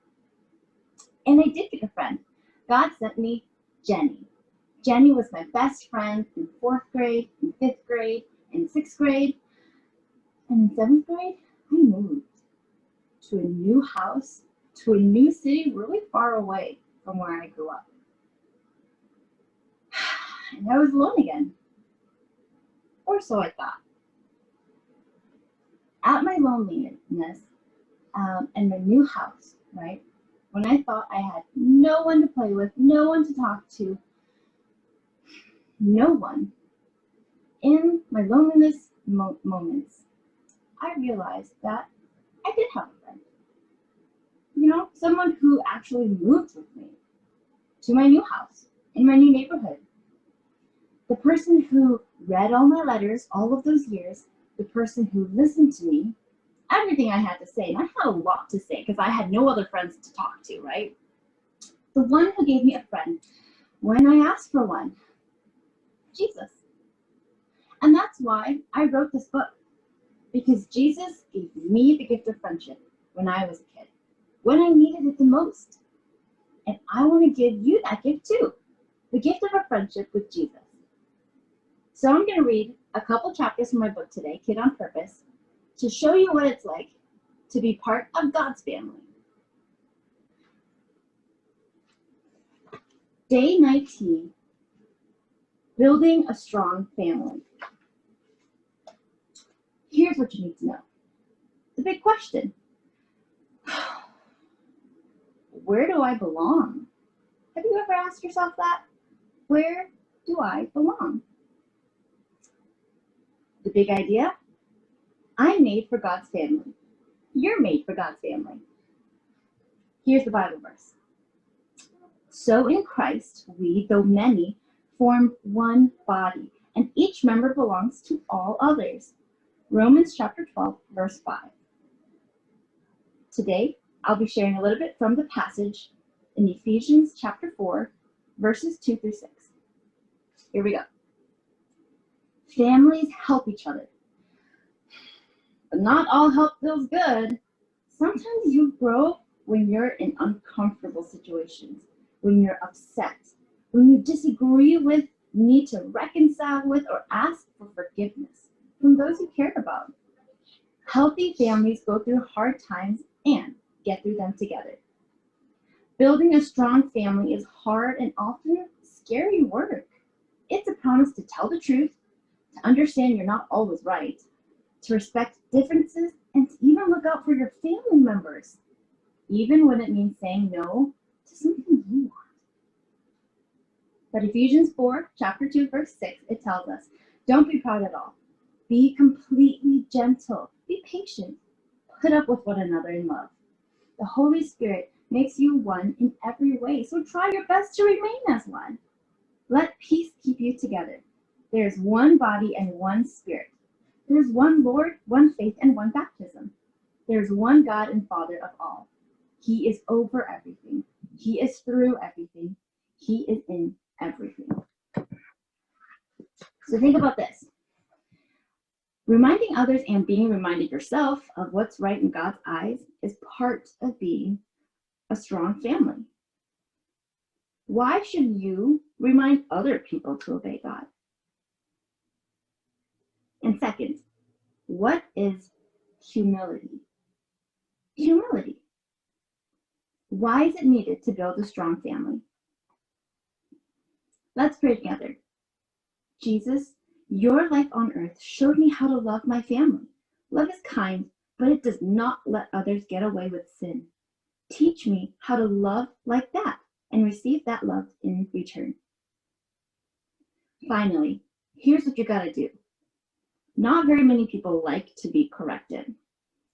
And I did get a friend. God sent me Jenny. Jenny was my best friend in 4th grade, in 5th grade, in 6th grade, and in 7th grade, I moved to a new house, to a new city really far away from where I grew up. And I was alone again. Or so I thought. At my loneliness and my new house, right? When I thought I had no one to play with, no one to talk to, no one, in my loneliness moments, I realized that I did have a friend. You know, someone who actually moved with me to my new house, in my new neighborhood. The person who read all my letters all of those years, the person who listened to me, everything I had to say, and I had a lot to say because I had no other friends to talk to, right? The one who gave me a friend when I asked for one, Jesus. And that's why I wrote this book, because Jesus gave me the gift of friendship when I was a kid, when I needed it the most. And I want to give you that gift too, the gift of a friendship with Jesus. So I'm going to read a couple chapters from my book today, Kid on Purpose, to show you what it's like to be part of God's family. Day 19, building a strong family. Here's what you need to know. The big question. Where do I belong? Have you ever asked yourself that? Where do I belong? The big idea? I'm made for God's family. You're made for God's family. Here's the Bible verse. So in Christ, we, though many, form one body, and each member belongs to all others. Romans chapter 12, verse 5. Today, I'll be sharing a little bit from the passage in Ephesians chapter 4, verses 2 through 6. Here we go. Families help each other. But not all help feels good. Sometimes you grow when you're in uncomfortable situations, when you're upset, when you disagree with, need to reconcile with, or ask for forgiveness from those you care about. Healthy families go through hard times and get through them together. Building a strong family is hard and often scary work. It's a promise to tell the truth, to understand you're not always right, to respect differences, and to even look out for your family members, even when it means saying no to something you want. But Ephesians 4, chapter 2, verse 6, it tells us, don't be proud at all. Be completely gentle. Be patient. Put up with one another in love. The Holy Spirit makes you one in every way, so try your best to remain as one. Let peace keep you together. There is one body and one Spirit. There is one Lord, one faith, and one baptism. There is one God and Father of all. He is over everything. He is through everything. He is in everything. So think about this. Reminding others and being reminded yourself of what's right in God's eyes is part of being a strong family. Why should you remind other people to obey God? And second, what is humility? Humility. Why is it needed to build a strong family? Let's pray together. Jesus, your life on earth showed me how to love my family. Love is kind, but it does not let others get away with sin. Teach me how to love like that and receive that love in return. Finally, here's what you gotta do. Not very many people like to be corrected.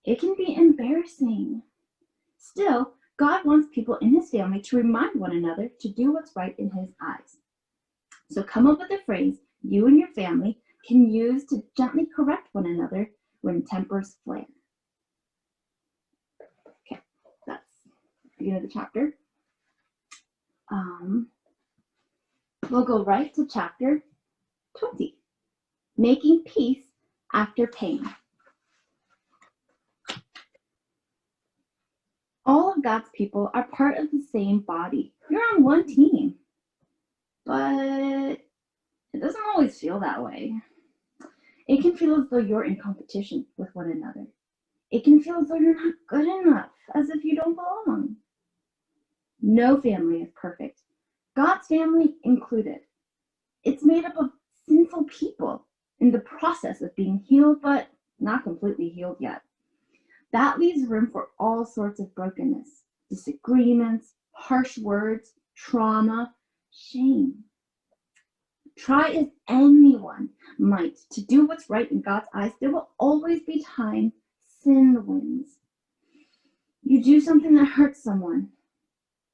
It can be embarrassing. Still, God wants people in his family to remind one another to do what's right in his eyes. So come up with a phrase you and your family can use to gently correct one another when tempers flare. Okay, that's the beginning of the chapter. We'll go right to chapter 20, making peace after pain. All of God's people are part of the same body. You're on one team, but it doesn't always feel that way. It can feel as though you're in competition with one another. It can feel as though you're not good enough, as if you don't belong. No family is perfect, God's family included. It's made up of sinful people in the process of being healed, but not completely healed yet. That leaves room for all sorts of brokenness. disagreements, harsh words, trauma, shame. Try as anyone might to do what's right in God's eyes, there will always be time sin wins. You do something that hurts someone,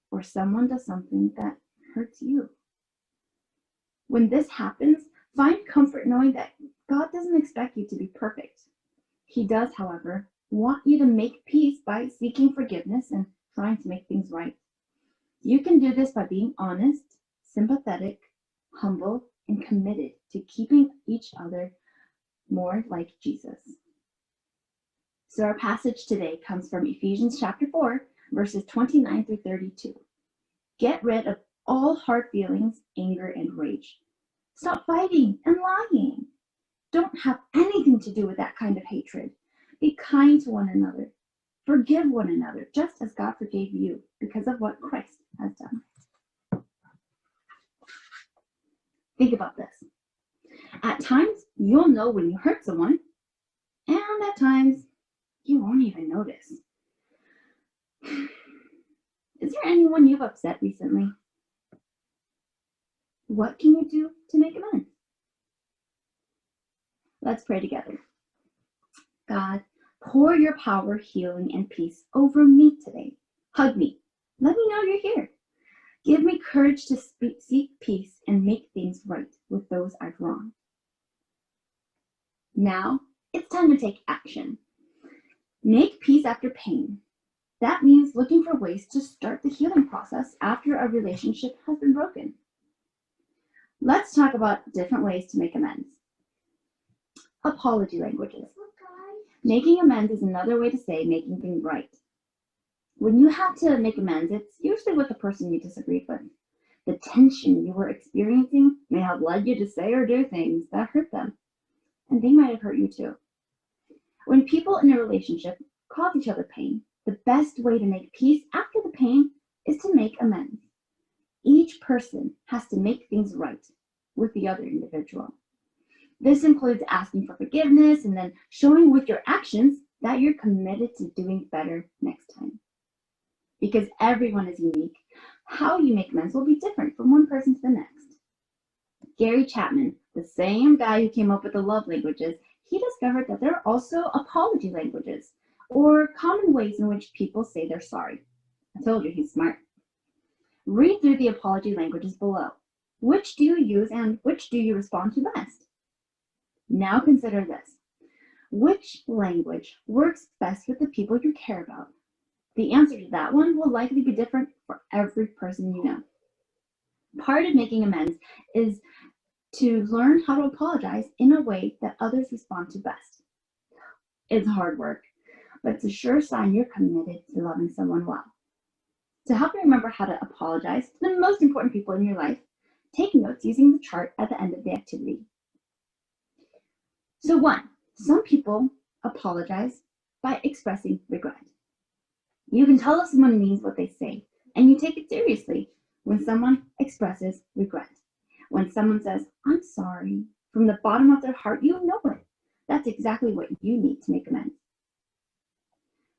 or someone does something that hurts you. When this happens, find comfort knowing that God doesn't expect you to be perfect. He does, however, want you to make peace by seeking forgiveness and trying to make things right. You can do this by being honest, sympathetic, humble, and committed to keeping each other more like Jesus. So our passage today comes from Ephesians chapter 4, verses 29 through 32. Get rid of all hard feelings, anger, and rage. Stop fighting and lying. Don't have anything to do with that kind of hatred. Be kind to one another. Forgive one another, just as God forgave you because of what Christ has done. Think about this. At times, you'll know when you hurt someone, and at times, you won't even notice. Is there anyone you've upset recently? What can you do to make amends? Let's pray together. God, pour your power, healing, and peace over me today. Hug me. Let me know you're here. Give me courage to seek peace and make things right with those I've wronged. Now, it's time to take action. Make peace after pain. That means looking for ways to start the healing process after a relationship has been broken. Let's talk about different ways to make amends. Apology languages. Making amends is another way to say making things right. When you have to make amends, it's usually with the person you disagreed with. The tension you were experiencing may have led you to say or do things that hurt them, and they might have hurt you too. When people in a relationship cause each other pain, the best way to make peace after the pain is to make amends. Each person has to make things right with the other individual. This includes asking for forgiveness and then showing with your actions that you're committed to doing better next time. Because everyone is unique, how you make amends will be different from one person to the next. Gary Chapman, the same guy who came up with the love languages, he discovered that there are also apology languages, or common ways in which people say they're sorry. I told you he's smart. Read through the apology languages below. Which do you use and which do you respond to best? Now consider this. Which language works best with the people you care about? The answer to that one will likely be different for every person you know. Part of making amends is to learn how to apologize in a way that others respond to best. It's hard work, but it's a sure sign you're committed to loving someone well. To help you remember how to apologize to the most important people in your life, take notes using the chart at the end of the activity. So 1, some people apologize by expressing regret. You can tell if someone means what they say, and you take it seriously when someone expresses regret. When someone says, "I'm sorry," from the bottom of their heart, you know it. That's exactly what you need to make amends.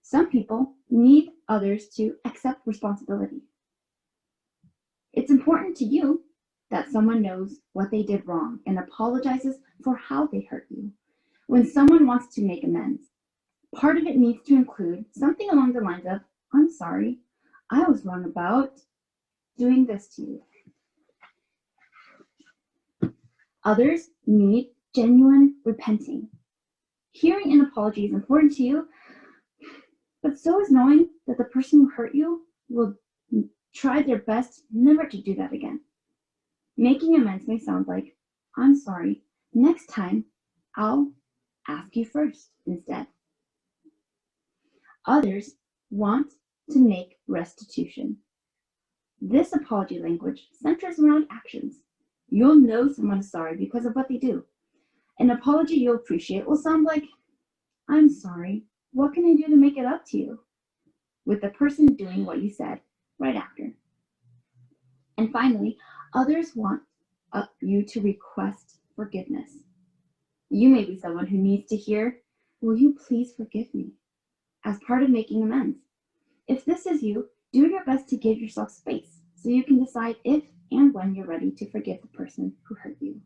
Some people need others to accept responsibility. It's important to you that someone knows what they did wrong and apologizes for how they hurt you. When someone wants to make amends, part of it needs to include something along the lines of, "I'm sorry, I was wrong about doing this to you." Others need genuine repenting. Hearing an apology is important to you, but so is knowing that the person who hurt you will try their best never to do that again. Making amends may sound like, "I'm sorry, next time I'll ask you first instead." Others want to make restitution. This apology language centers around actions. You'll know someone is sorry because of what they do. An apology you'll appreciate will sound like, "I'm sorry, what can I do to make it up to you?" with the person doing what you said right after. And finally, others want you to request forgiveness. You may be someone who needs to hear, "Will you please forgive me?" as part of making amends. If this is you, Do your best to give yourself space so you can decide if and when you're ready to forgive the person who hurt you.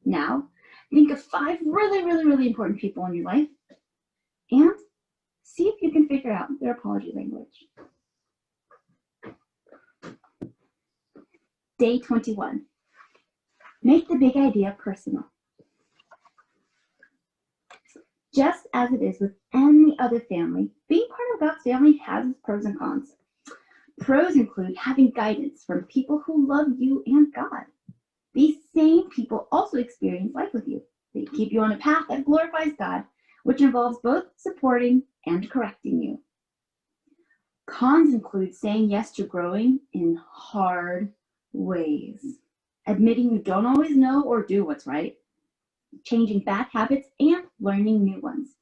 Now, think of 5 really important people in your life and see if you can figure out their apology language. Day 21. Make the big idea personal. Just as it is with any other family, being part of God's family has its pros and cons. Pros include having guidance from people who love you and God. These same people also experience life with you. They keep you on a path that glorifies God, which involves both supporting and correcting you. Cons include saying yes to growing in hard ways, admitting you don't always know or do what's right, changing bad habits, and learning new ones.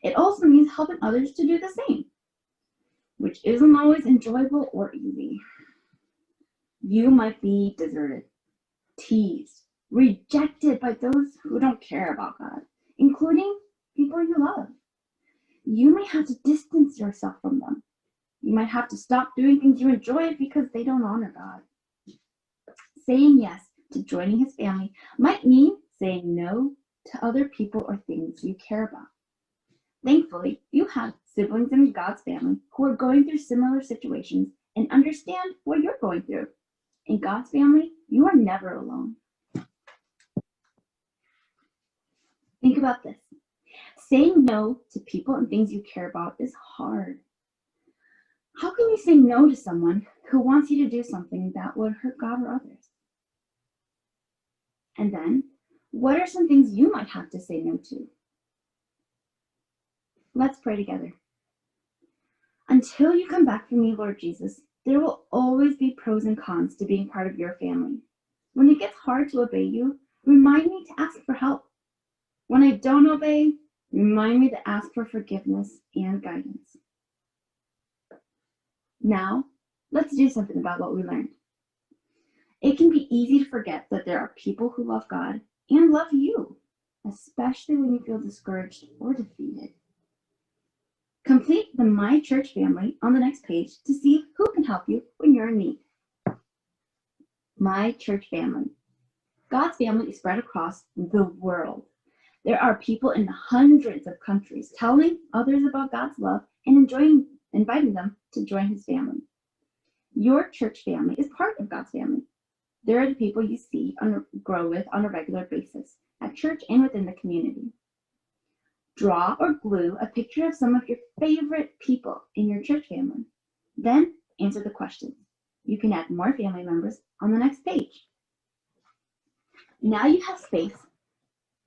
It also means helping others to do the same, which isn't always enjoyable or easy. You might be deserted, teased, rejected by those who don't care about God, including people you love. You may have to distance yourself from them. You might have to stop doing things you enjoy because they don't honor God. Saying yes to joining his family might mean saying no to other people or things you care about. Thankfully, you have siblings in God's family who are going through similar situations and understand what you're going through. In God's family, you are never alone. Think about this. Saying no to people and things you care about is hard. How can you say no to someone who wants you to do something that would hurt God or others? And then, what are some things you might have to say no to? Let's pray together. Until you come back for me, Lord Jesus, there will always be pros and cons to being part of your family. When it gets hard to obey you, remind me to ask for help. When I don't obey, remind me to ask for forgiveness and guidance. Now, let's do something about what we learned. It can be easy to forget that there are people who love God and love you, especially when you feel discouraged or defeated. Complete the My Church family on the next page to see who can help you when you're in need. My Church family. God's family is spread across the world. There are people in hundreds of countries telling others about God's love and inviting them to join his family. Your church family is part of God's family. There are the people you see grow with on a regular basis at church and within the community. Draw or glue a picture of some of your favorite people in your church family. Then answer the questions. You can add more family members on the next page. Now you have space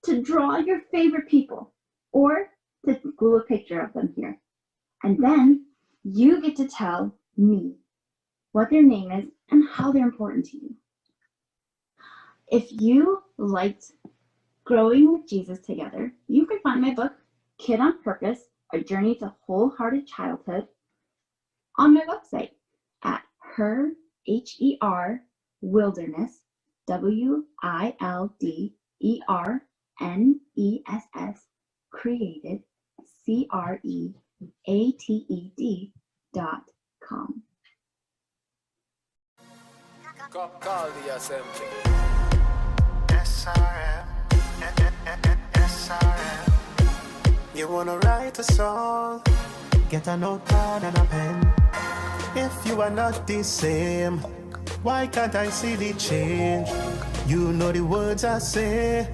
to draw your favorite people or to glue a picture of them here. And then you get to tell me what their name is and how they're important to you. If you liked Growing with Jesus Together, you can find my book, Kid on Purpose, A Journey to Wholehearted Childhood, on my website at Wilderness, WILDERNESS, created, CREATED.com. Call the assembly. SRM, SRM. You wanna write a song? Get a notepad and a pen. If you are not the same, why can't I see the change? You know the words I say.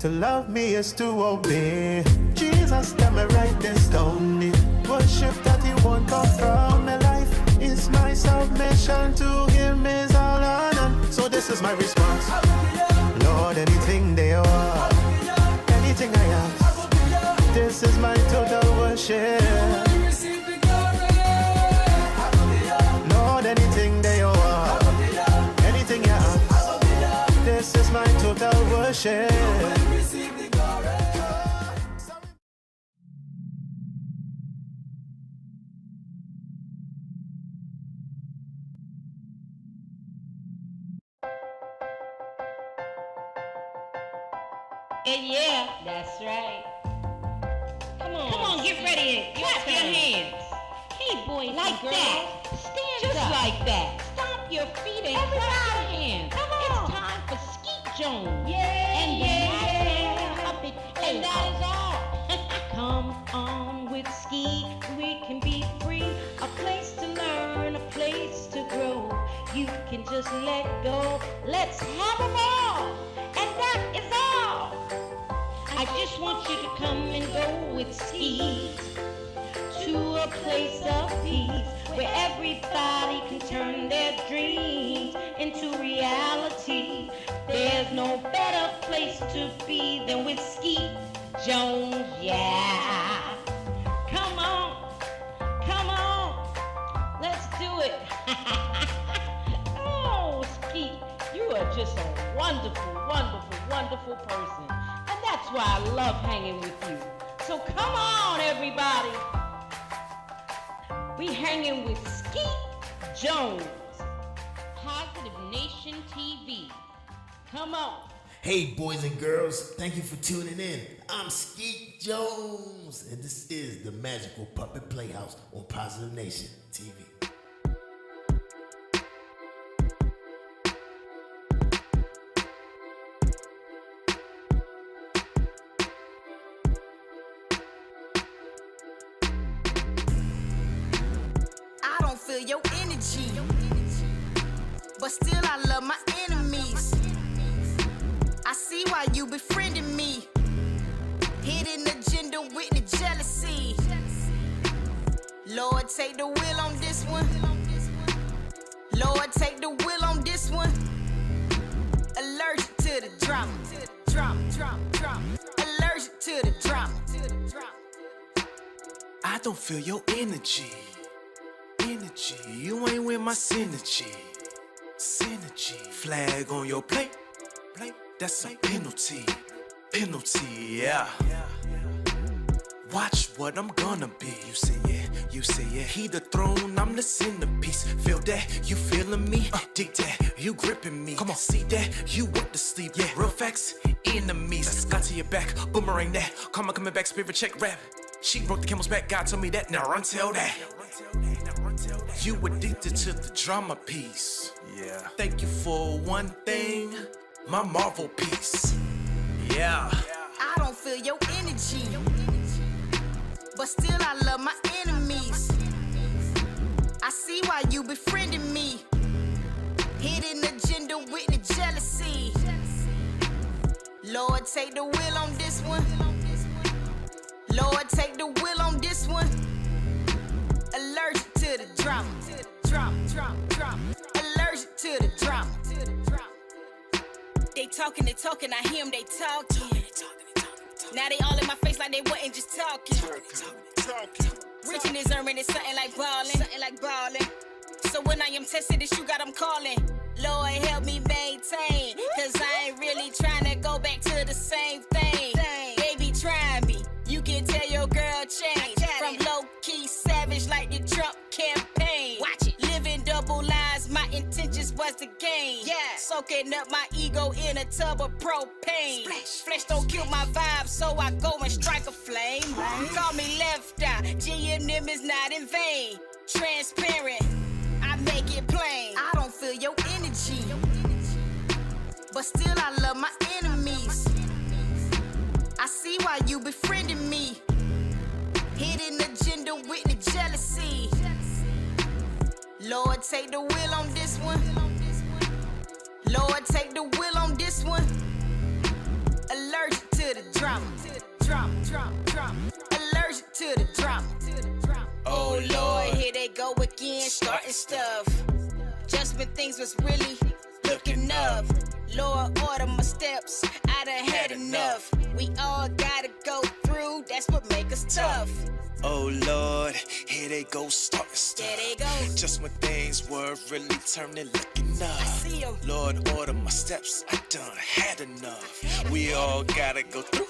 To love me is to obey. Jesus, tell me write this down. Worship that he won't come from my life. Is my submission to him is all honor. So this is my response. Lord, anything they are, anything I ask, this is my total worship. Lord, anything they are, anything you ask, this is my total worship. Yeah, that's right. Come on, get ready. Clap your hands. Hey, boys like and girls. That. Stand just up. Like that. Stomp your feet and clap your hands. Come on. It's time for Skeet Jones. Yeah. And the puppet. And that is all. Come on with Skeet. We can be free. A place to learn, a place to grow. You can just let go. Let's have a ball. And that is all. I just want you to come and go with Skeet to a place of peace where everybody can turn their dreams into reality. There's no better place to be than with Skeet Jones, yeah. Come on, let's do it. Oh, Skeet, you are just a wonderful, wonderful, wonderful person. And that's why I love hanging with you. So come on, everybody. We hanging with Skeet Jones, Positive Nation TV. Come on. Hey, boys and girls, thank you for tuning in. I'm Skeet Jones, and this is the Magical Puppet Playhouse on Positive Nation TV. I don't feel your energy, but still I love my enemies. I see why you befriending me. Hidden agenda with the jealousy. Lord, take the wheel on this one. Lord, take the wheel on this one. Allergic to the drama. Allergic to the drama. I don't feel your energy. You ain't with my synergy. Flag on your plate. That's a penalty. Yeah. Watch what I'm gonna be. You say yeah. He the throne, I'm the centerpiece. Feel that, you feeling me? Dig that, you gripping me. Come on, see that, you want to sleep. Yeah, real facts, enemies. Got to your back, boomerang that. Karma coming back, spirit check rap. She broke the camel's back, God told me that. Now run tell that. You addicted to the drama piece. Yeah. Thank you for one thing, my Marvel piece. Yeah. I don't feel your energy, but still I love my enemies. I see why you befriending me. Hidden agenda with the jealousy. Lord, take the wheel on this one. Lord, take the wheel on this one. Allergic to the drama. Allergic to the drama. They talking, I hear them, they talking. Now they all in my face like they wasn't just talking. Rich in his earning is something like ballin'. So when I am tested, this you got them calling. Lord, help me maintain, cause I ain't really trying to go back to the same thing. Baby, try me. You can tell your girl change. From low-key savage like the Trump campaign. Watch it. Living double lives, my intentions was to gain. Yeah. Soaking up my ego in a tub of propane. Flesh don't kill my vibe, so I go and strike a flame. Call me left eye, G&M is not in vain. Transparent, I make it plain. I don't feel your energy, but still I love my enemies. I see why you befriending me. Hidden agenda with the jealousy. Lord, take the wheel on this one. Lord, take the wheel on this one. Allergic to the drama. Allergic to the drama. Oh Lord, here they go again, starting stuff. Just when things was really looking up. Lord, order my steps, I done had enough. We all gotta go through, that's what make us tough. Oh Lord, here they go starting stuff. There they go. Just when things were really turning, looking up. I see 'em. Lord, order my steps, I done had enough. We all gotta go through,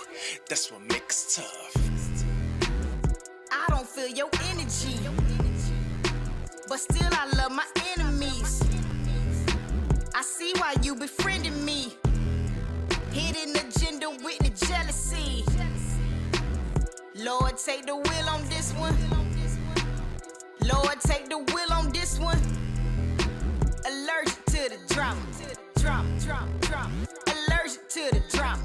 that's what makes us tough. I don't feel your energy, but still I love my enemies. I see why you befriending me. Hidden agenda with the jealousy. Lord, take the wheel on this one. Lord, take the wheel on this one. Allergic to the drama. Allergic to the drama.